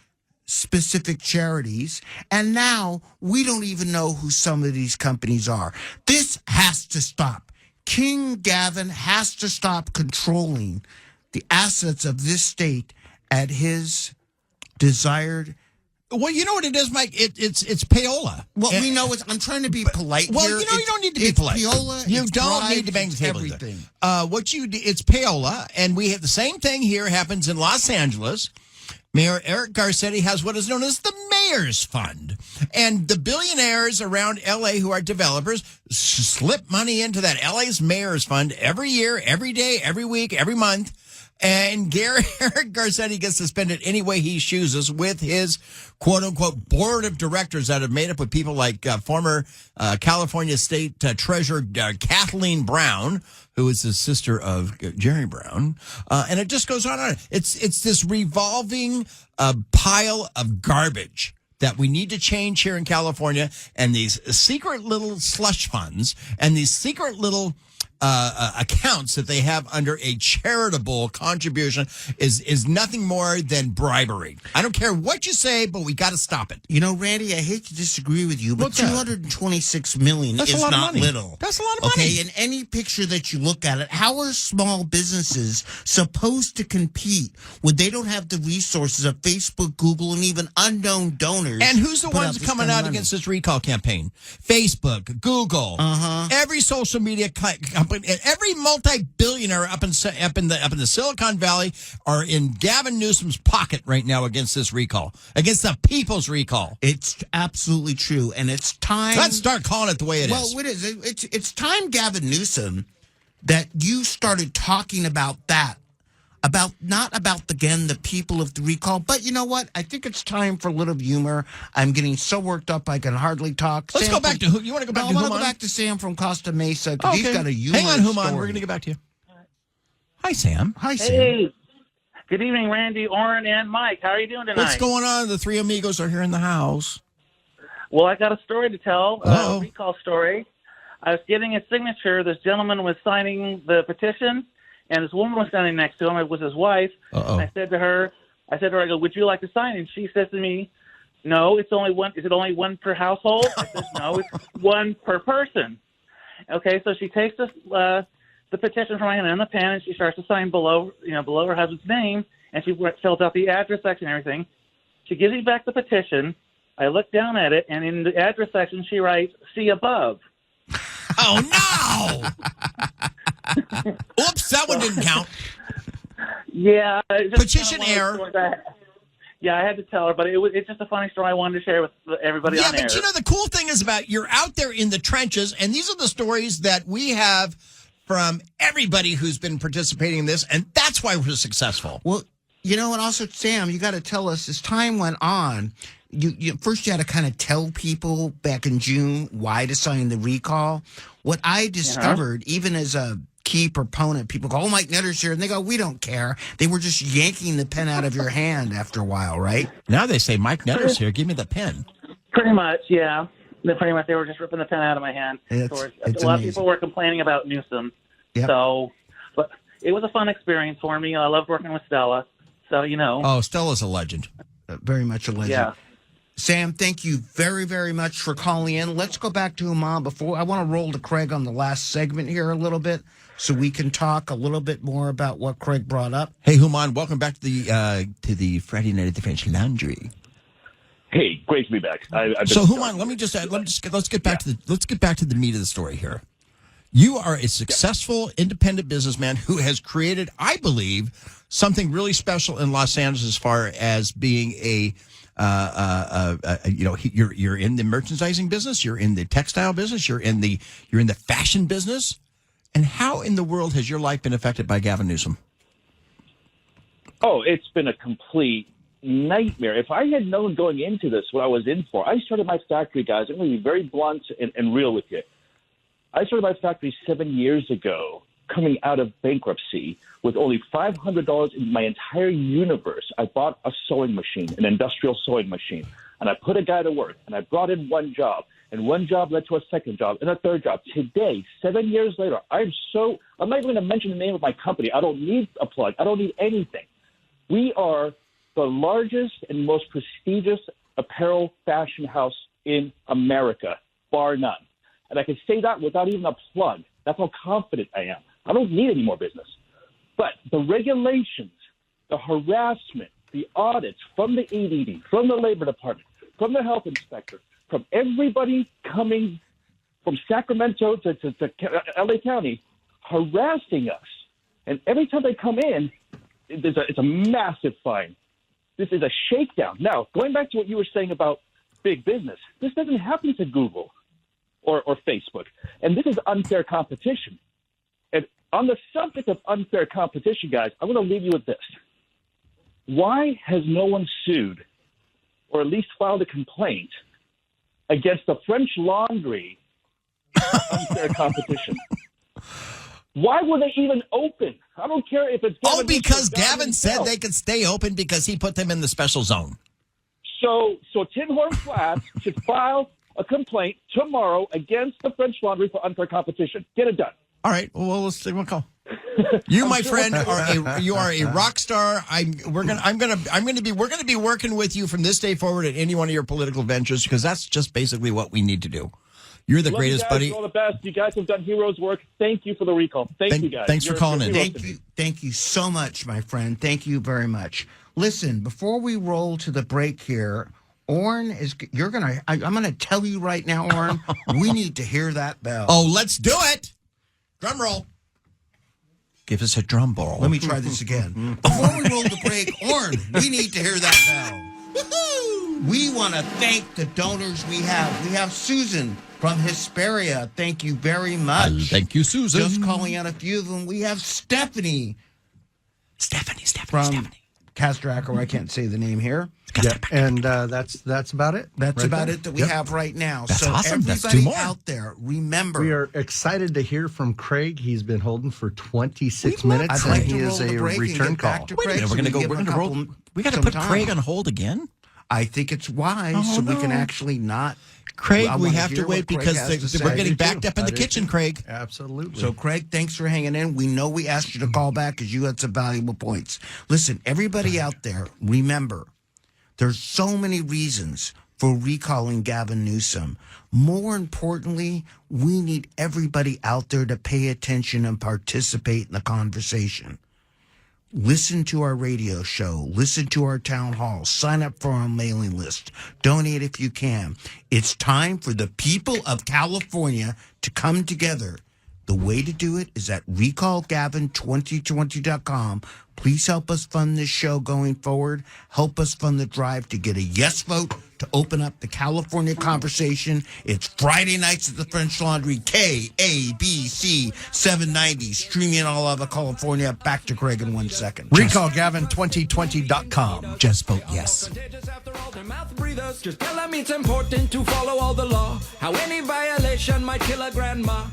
specific charities, and now we don't even know who some of these companies are. This has to stop. King Gavin has to stop controlling the assets of this state at his desired. Well, you know what it is, Mike? It's payola. Well, we know it's. I'm trying to be polite well, here. You know, you don't need to be polite. Payola, you it's don't bribes, need to bang the table. Everything. It's payola, and we have the same thing here happens in Los Angeles. Mayor Eric Garcetti has what is known as the Mayor's Fund. And the billionaires around L.A. who are developers slip money into that L.A.'s Mayor's Fund every year, every day, every week, every month. And Eric Garcetti gets to spend it any way he chooses with his quote-unquote board of directors that have made up with people like former California State Treasurer Kathleen Brown, who is the sister of Jerry Brown. And it just goes on. It's this revolving pile of garbage that we need to change here in California. And these secret little slush funds and these secret little accounts that they have under a charitable contribution is nothing more than bribery. I don't care what you say, but we got to stop it. You know, Randy, I hate to disagree with you, but What's that? $226 million That's a is lot of not money. little. That's a lot of money. Okay, in any picture that you look at it, how are small businesses supposed to compete when they don't have the resources of Facebook, Google, and even unknown donors? And who's the to put ones this coming kind of out money? against this recall campaign? Facebook, Google, every social media company, and every multi-billionaire up in the Silicon Valley are in Gavin Newsom's pocket right now against this recall, against the people's recall. It's absolutely true, and it's time. Let's start calling it the way it is. Well, it is. It's time, Gavin Newsom, that you started talking about that. Not about the people of the recall, but you know what? I think it's time for a little humor. I'm getting so worked up I can hardly talk. Let's go back to who you want to go back to. I want to go back to Sam from Costa Mesa because he's got a humorous Hang on, Human. story. We're going to get back to you. Hi, Sam. Hi, Sam. Hey, good evening, Randy, Orrin, and Mike. How are you doing tonight? What's going on? The three amigos are here in the house. Well, I got a story to tell, Uh-oh. a recall story. I was getting a signature. This gentleman was signing the petition, and this woman was standing next to him. It was his wife. Uh-oh. I said to her, I go, would you like to sign? And she says to me, no, it's only one. Is it only one per household? I said, no, it's one per person. Okay, so she takes the petition from my hand and the pen, and she starts to sign below her husband's name, and she fills out the address section and everything. She gives me back the petition. I look down at it, and in the address section, she writes, see above. Oh, no! Oops, that one didn't count. Yeah. Petition error. Yeah, I had to tell her, but it's just a funny story I wanted to share with everybody on air. Yeah, but you know, the cool thing is about you're out there in the trenches, and these are the stories that we have from everybody who's been participating in this, and that's why we're successful. Well, you know, and also, Sam, you got to tell us, as time went on, you first you had to kind of tell people back in June why to sign the recall. What I discovered, even as a key proponent, people go, oh, Mike Netter's here, and they go, we don't care. They were just yanking the pen out of your hand after a while, right? Now they say, Mike Netter's here, give me the pen. Pretty much, yeah. They were just ripping the pen out of my hand. It's a lot amazing. of people were complaining about Newsom. Yep. So, but it was a fun experience for me. I loved working with Stella. So, you know. Oh, Stella's a legend. Very much a legend. Yeah. Sam, thank you very, very much for calling in. Let's go back to Human before. I want to roll to Craig on the last segment here a little bit so we can talk a little bit more about what Craig brought up. Hey, Human, welcome back to the Friday Night at the French Laundry. Hey, great to be back. So, Human, let's get back to the meat of the story here. You are a successful independent businessman who has created, I believe, something really special in Los Angeles as far as being you're in the merchandising business, you're in the textile business, you're in the fashion business. And how in the world has your life been affected by Gavin Newsom? Oh, it's been a complete nightmare. If I had known going into this what I was in for, I started my factory, guys. I'm going to be very blunt and real with you. I started my factory 7 years ago, coming out of bankruptcy with only $500 in my entire universe. I bought a sewing machine, an industrial sewing machine, and I put a guy to work, and I brought in one job, and one job led to a second job and a third job. Today, 7 years later, I'm not even going to mention the name of my company. I don't need a plug. I don't need anything. We are the largest and most prestigious apparel fashion house in America, bar none. And I can say that without even a plug. That's how confident I am. I don't need any more business. But the regulations, the harassment, the audits from the EDD, from the Labor Department, from the health inspector, from everybody coming from Sacramento to LA County, harassing us. And every time they come in, it's a massive fine. This is a shakedown. Now, going back to what you were saying about big business, this doesn't happen to Google or Facebook. And this is unfair competition. And on the subject of unfair competition, guys, I'm going to leave you with this. Why has no one sued or at least filed a complaint against the French Laundry for unfair competition? Why were they even open? I don't care if it's Gavin. Oh, because Gavin said they could stay open because he put them in the special zone. So Tin Horn Flats should file a complaint tomorrow against the French Laundry for unfair competition. Get it done. All right. Well, let's take one call. You, my friend, are a rock star. We're gonna be working with you from this day forward at any one of your political ventures, because that's just basically what we need to do. You're the greatest, buddy. You're all the best. You guys have done heroes work. Thank you for the recall. Thank you, guys. Thanks for calling in. Thank you so much, my friend. Thank you very much. Listen, before we roll to the break here, Orrin I'm gonna tell you right now, Orrin, we need to hear that bell. Oh, let's do it. Drum roll. Give us a drum roll. Let me try this again. Before we roll the break, Orrin, we need to hear that bell. Woo-hoo! We want to thank the donors we have. We have Susan from Hesperia. Thank you very much. Thank you, Susan. Just calling out a few of them. We have Stephanie. From Castraco. I can't say the name here. Yeah, and that's about it. That's about it that we have right now. That's so awesome. Everybody That's 2 more. out there, remember. We are excited to hear from Craig. He's been holding for 26 minutes, I'd like and to he roll is the a break and return get back call. to Wait a Craig minute. so We're we going to give roll. him We got to some put time. Craig on hold again. I think it's wise so we can actually not. Craig, I we wanna have to hear wait what Craig because has to say. we're getting I do backed too. up in I the do kitchen, too. Craig. Absolutely. So, Craig, thanks for hanging in. We know we asked you to call back because you had some valuable points. Listen, everybody out there, remember, there's so many reasons for recalling Gavin Newsom. More importantly, we need everybody out there to pay attention and participate in the conversation. Listen to our radio show. Listen to our town hall. Sign up for our mailing list. Donate if you can. It's time for the people of California to come together. The way to do it is at recallgavin2020.com. Please help us fund this show going forward. Help us fund the drive to get a yes vote to open up the California conversation. It's Friday nights at the French Laundry, KABC 790, streaming all over California. Back to Craig in 1 second. Recallgavin2020.com. Just vote yes. Just tell them it's important to follow all the law. How any violation might kill a grandma.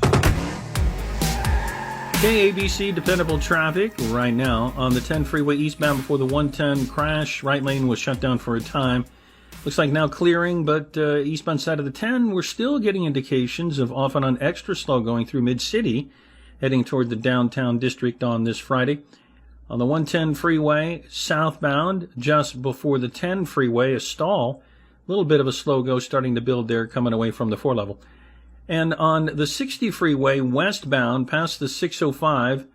KABC dependable traffic right now on the 10 freeway eastbound before the 110 crash. Right lane was shut down for a time. Looks like now clearing, but eastbound side of the 10, we're still getting indications of off and on extra slow going through Mid-City, heading toward the downtown district on this Friday. On the 110 freeway southbound, just before the 10 freeway, a stall. A little bit of a slow go starting to build there coming away from the 4-level. And on the 60 freeway westbound past the 605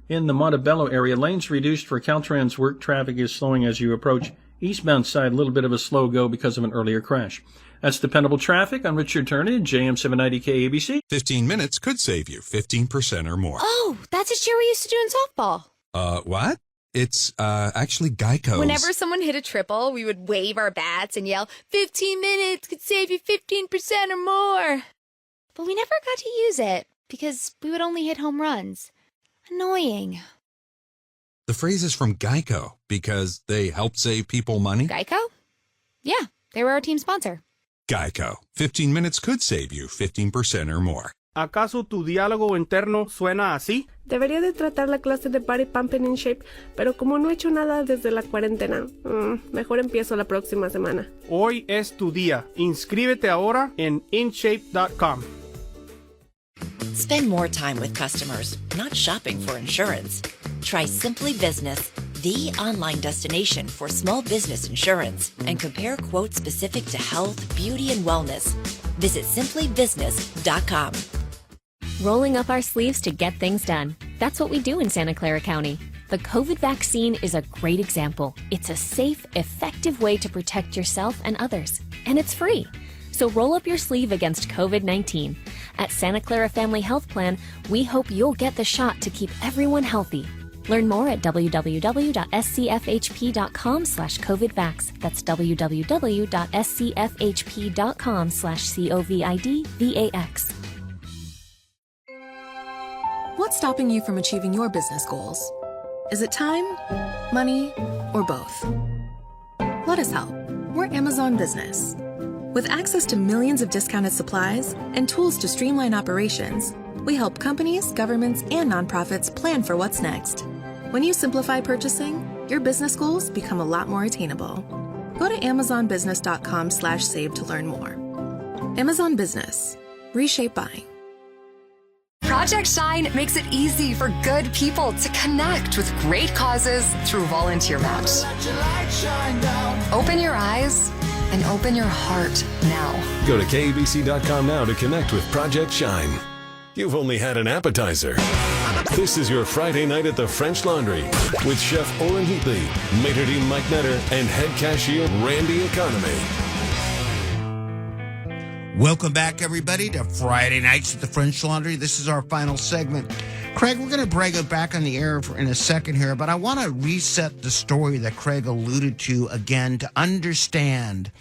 in the Montebello area, lanes reduced for Caltrans work. Traffic is slowing as you approach eastbound side. A little bit of a slow go because of an earlier crash. That's dependable traffic. I'm Richard Turnage, JM 790 KABC. 15 minutes could save you 15% or more. Oh, that's a cheer we used to do in softball. What? It's actually Geico. Whenever someone hit a triple, we would wave our bats and yell, 15 minutes could save you 15% or more. But we never got to use it because we would only hit home runs. Annoying. The phrase is from Geico because they help save people money. ¿Geico? Yeah, they were our team sponsor. Geico. 15 minutes could save you 15% or more. ¿Acaso tu diálogo interno suena así? Debería de tratar la clase de Body Pumping in Shape, pero como no he hecho nada desde la cuarentena, mejor empiezo la próxima semana. Hoy es tu día. Inscríbete ahora en InShape.com. Spend more time with customers, not shopping for insurance. Try Simply Business, the online destination for small business insurance, and compare quotes specific to health, beauty, and wellness. Visit simplybusiness.com. Rolling up our sleeves to get things done. That's what we do in Santa Clara County. The COVID vaccine is a great example. It's a safe, effective way to protect yourself and others. And it's free. So roll up your sleeve against COVID-19. At Santa Clara Family Health Plan, we hope you'll get the shot to keep everyone healthy. Learn more at www.scfhp.com/COVIDvax. That's www.scfhp.com/COVIDvax. What's stopping you from achieving your business goals? Is it time, money, or both? Let us help. We're Amazon Business. With access to millions of discounted supplies and tools to streamline operations, we help companies, governments, and nonprofits plan for what's next. When you simplify purchasing, your business goals become a lot more attainable. Go to amazonbusiness.com/save to learn more. Amazon Business. Reshape buying. Project Shine makes it easy for good people to connect with great causes through Volunteer Match. Open your eyes and open your heart now. Go to KABC.com now to connect with Project Shine. You've only had an appetizer. This is your Friday night at the French Laundry with Chef Orrin Heatley, maitre d' Mike Netter, and head cashier Randy Economy. Welcome back, everybody, to Friday Nights at the French Laundry. This is our final segment. Craig, we're going to bring it back on the air in a second here, but I want to reset the story that Craig alluded to again to understand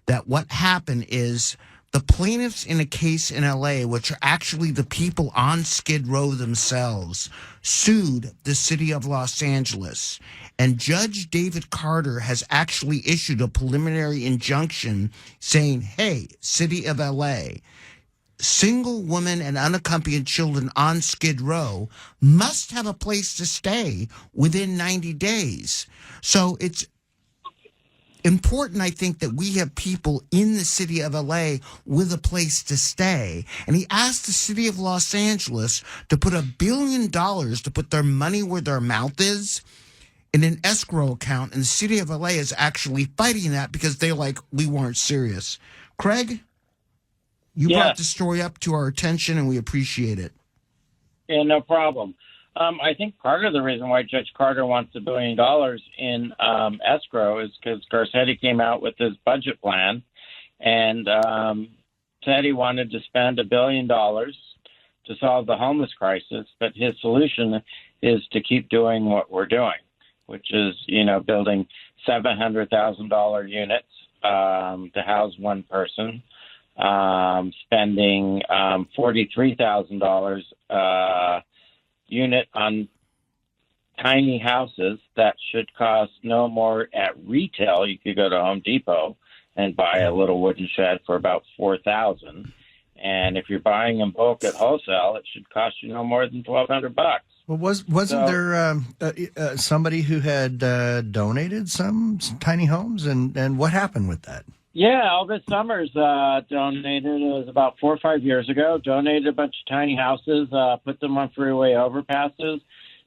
that what happened is the plaintiffs in a case in L.A., which are actually the people on Skid Row themselves, sued the city of Los Angeles. And Judge David Carter has actually issued a preliminary injunction saying, hey, city of L.A., single women and unaccompanied children on Skid Row must have a place to stay within 90 days. So it's important, I think, that we have people in the city of LA with a place to stay. And he asked the city of Los Angeles to put $1 billion to put their money where their mouth is in an escrow account. And the city of LA is actually fighting that because they're like, we weren't serious. Craig, you brought the story up to our attention and we appreciate it. Yeah, no problem. I think part of the reason why Judge Carter wants $1 billion in escrow is because Garcetti came out with his budget plan and said he wanted to spend $1 billion to solve the homeless crisis, but his solution is to keep doing what we're doing, which is, building $700,000 units to house one person, spending $43,000 unit on tiny houses that should cost no more at retail. You could go to Home Depot and buy a little wooden shed for about $4,000, and if you're buying in bulk at wholesale, it should cost you no more than $1,200. Well, wasn't there somebody who had donated some tiny homes, and what happened with that? Yeah, Elvis Summers donated, it was about 4 or 5 years ago, donated a bunch of tiny houses, put them on freeway overpasses.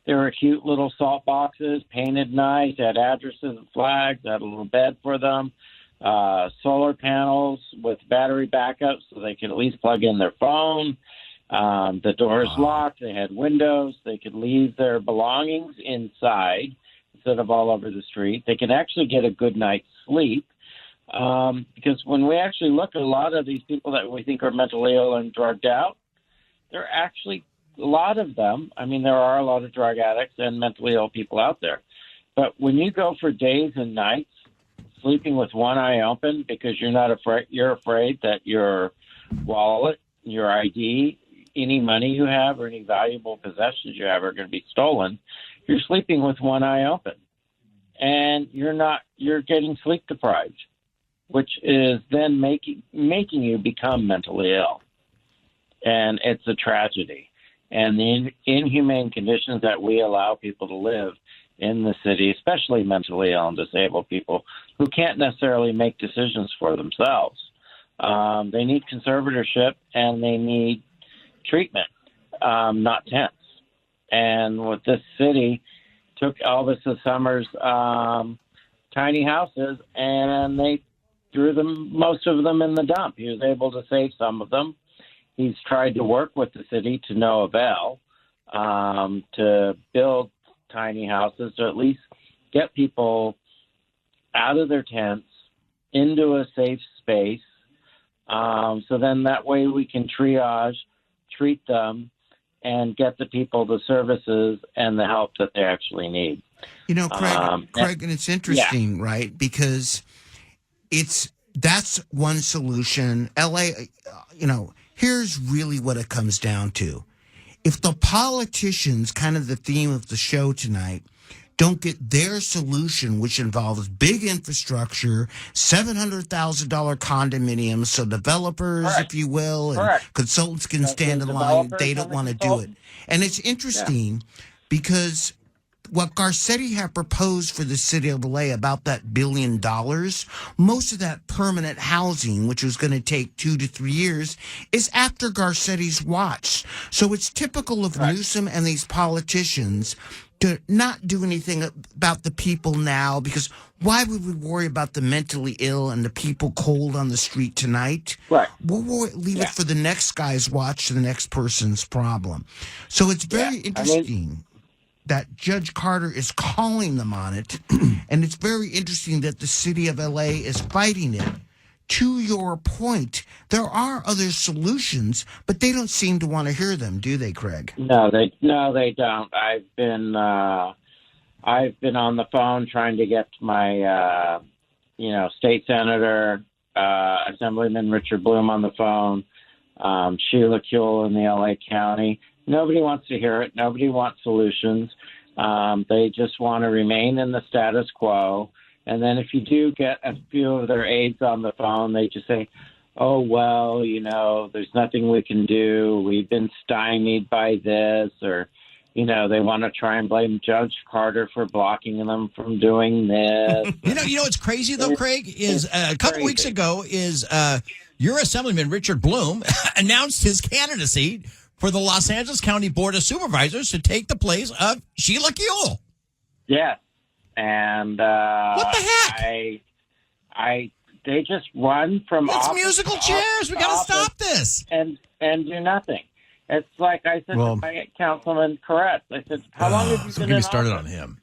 They were cute little salt boxes, painted nice, had addresses and flags, had a little bed for them, solar panels with battery backup so they could at least plug in their phone. The doors locked, they had windows, they could leave their belongings inside instead of all over the street. They could actually get a good night's sleep. Because when we actually look at a lot of these people that we think are mentally ill and drugged out, they're actually, a lot of them, there are a lot of drug addicts and mentally ill people out there. But when you go for days and nights sleeping with one eye open because you're afraid that your wallet, your ID, any money you have or any valuable possessions you have are going to be stolen, you're sleeping with one eye open. And you're getting sleep deprived, which is then making you become mentally ill. And it's a tragedy. And the inhumane conditions that we allow people to live in the city, especially mentally ill and disabled people who can't necessarily make decisions for themselves. They need conservatorship and they need treatment, not tents. And with this city, took Elvis Summers' tiny houses and they threw most of them in the dump. He was able to save some of them. He's tried to work with the city to no avail to build tiny houses to at least get people out of their tents into a safe space. So then that way we can treat them, and get the people the services and the help that they actually need. Craig, and it's interesting, right? Because that's one solution. LA, here's really what it comes down to. If the politicians, kind of the theme of the show tonight, don't get their solution, which involves big infrastructure, $700,000 condominiums, so developers, if you will, and consultants can stand in line, they don't want to do it. And it's interesting because what Garcetti had proposed for the city of LA about that $1 billion, most of that permanent housing, which was going to take 2 to 3 years, is after Garcetti's watch. So it's typical of Newsom and these politicians to not do anything about the people now, because why would we worry about the mentally ill and the people cold on the street tonight? Right. We'll leave it for the next guy's watch, the next person's problem. So it's very interesting that Judge Carter is calling them on it, and it's very interesting that the city of LA is fighting it. To your point, there are other solutions, but they don't seem to want to hear them, do they, Craig? No, they don't. I've been on the phone trying to get my state senator, Assemblyman Richard Bloom on the phone, Sheila Kuehl in the LA County. Nobody wants to hear it. Nobody wants solutions. They just want to remain in the status quo. And then if you do get a few of their aides on the phone, they just say, oh, well, there's nothing we can do. We've been stymied by this. Or, they want to try and blame Judge Carter for blocking them from doing this. What's crazy, though, Craig, is a couple weeks ago your Assemblyman, Richard Bloom, announced his candidacy for the Los Angeles County Board of Supervisors to take the place of Sheila Kuehl. Yes. And what the heck? They just run from It's musical chairs. We got to stop this and do nothing. It's like I said to my Councilman Koretz. I said, "How long have you been in started office?" on him.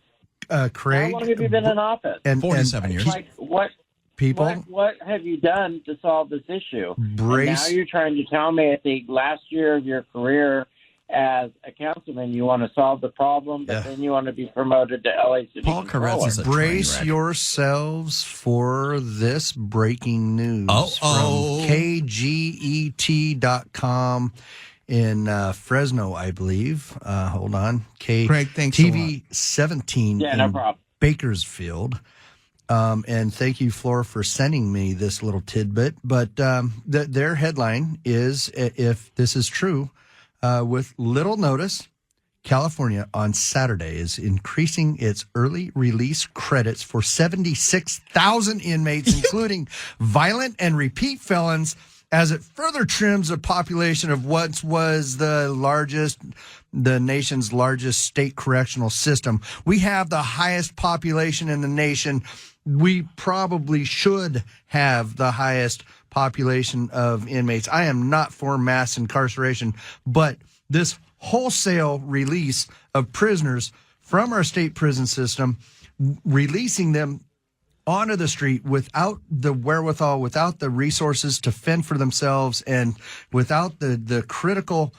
Craig, how long have you been in office? 47 years. Like what? People, what have you done to solve this issue? Brace. And now you're trying to tell me at the last year of your career as a councilman, you want to solve the problem, but then you want to be promoted to LA City Paul Controller. Koretz is a Brace train wreck. yourselves for this breaking news from KGET.com in Fresno, I believe. Hold on. Craig, thanks a TV 17 Yeah, no in problem. Bakersfield. And thank you, Flora, for sending me this little tidbit. But their headline is, if this is true, with little notice, California on Saturday is increasing its early release credits for 76,000 inmates, including violent and repeat felons, as it further trims a population of what was the nation's largest state correctional system. We have the highest population in the nation. We probably should have the highest population of inmates. I am not for mass incarceration, but this wholesale release of prisoners from our state prison system, releasing them onto the street without the wherewithal, without the resources to fend for themselves, and without the critical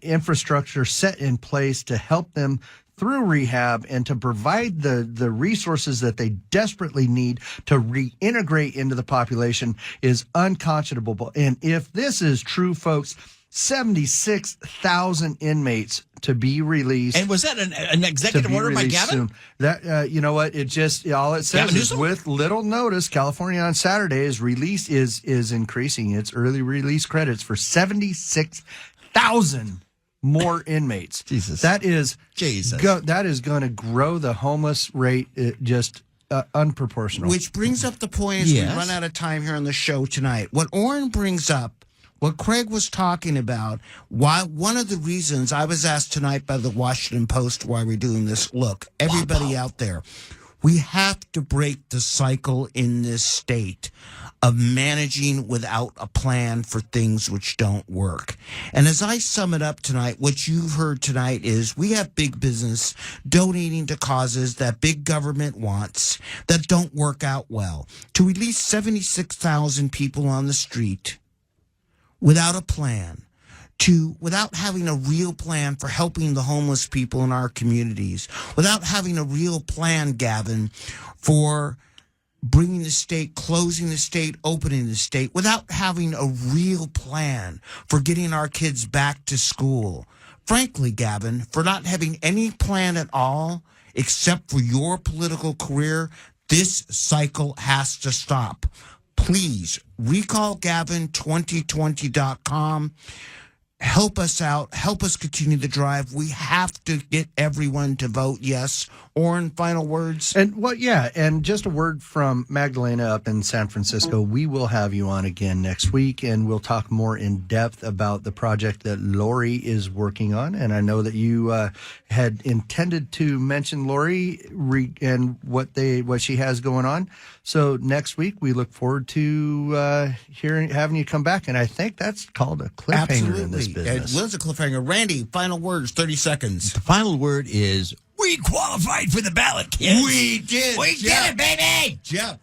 infrastructure set in place to help them through rehab and to provide the resources that they desperately need to reintegrate into the population is unconscionable. And if this is true, folks, 76,000 inmates to be released. And was that an executive order by Gavin? Soon. That you know what? It just all it says is with little notice, California on Saturday is increasing its early release credits for 76,000 more inmates. Jesus, that is Jesus. That is going to grow the homeless rate just unproportional. Which brings up the point as we run out of time here on the show tonight. What Orrin brings up, what Craig was talking about, why one of the reasons I was asked tonight by the Washington Post why we're doing this. Look, everybody out there, we have to break the cycle in this state of managing without a plan for things which don't work. And as I sum it up tonight, what you've heard tonight is we have big business donating to causes that big government wants that don't work out well. To release 76,000 people on the street without a plan, without having a real plan for helping the homeless people in our communities, without having a real plan, Gavin, for bringing the state, closing the state, opening the state, without having a real plan for getting our kids back to school. Frankly, Gavin, for not having any plan at all, except for your political career, this cycle has to stop. Please recall Gavin2020.com. Help us out. Help us continue the drive. We have to get everyone to vote yes. Oren, final words? And just a word from Magdalena up in San Francisco. We will have you on again next week, and we'll talk more in depth about the project that Lori is working on. And I know that you had intended to mention Lori and what she has going on. So next week, we look forward to having you come back. And I think that's called a cliffhanger in this business. It was a cliffhanger. Randy, final words, 30 seconds. The final word is, we qualified for the ballot, kids. We did. We did it, baby. Jeff.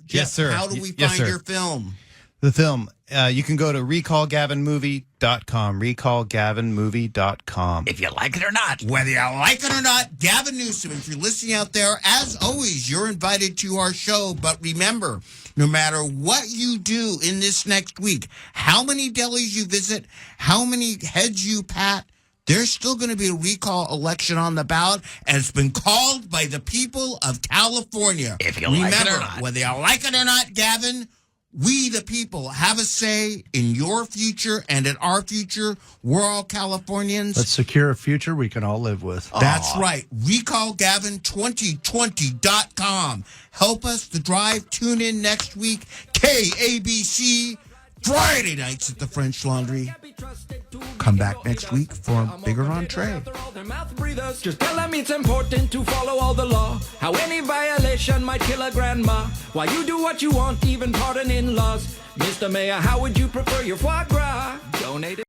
Yes, sir. How do we Yes, find sir. your film? The film, you can go to recallgavinmovie.com, recallgavinmovie.com. If you like it or not. Whether you like it or not, Gavin Newsom, if you're listening out there, as always, you're invited to our show. But remember, no matter what you do in this next week, how many delis you visit, how many heads you pat, there's still going to be a recall election on the ballot, and it's been called by the people of California. If you like it or Remember, not. whether you like it or not, Gavin, we, the people, have a say in your future and in our future. We're all Californians. Let's secure a future we can all live with. That's right. RecallGavin2020.com. Help us to drive. Tune in next week. KABC, Friday nights at the French Laundry. Come back next week for a bigger entree. Just tell them it's important to follow all the law. How any violation might kill a grandma. Why you do what you want, even pardon in laws. Mr. Mayor, how would you prefer your foie gras? Donate it.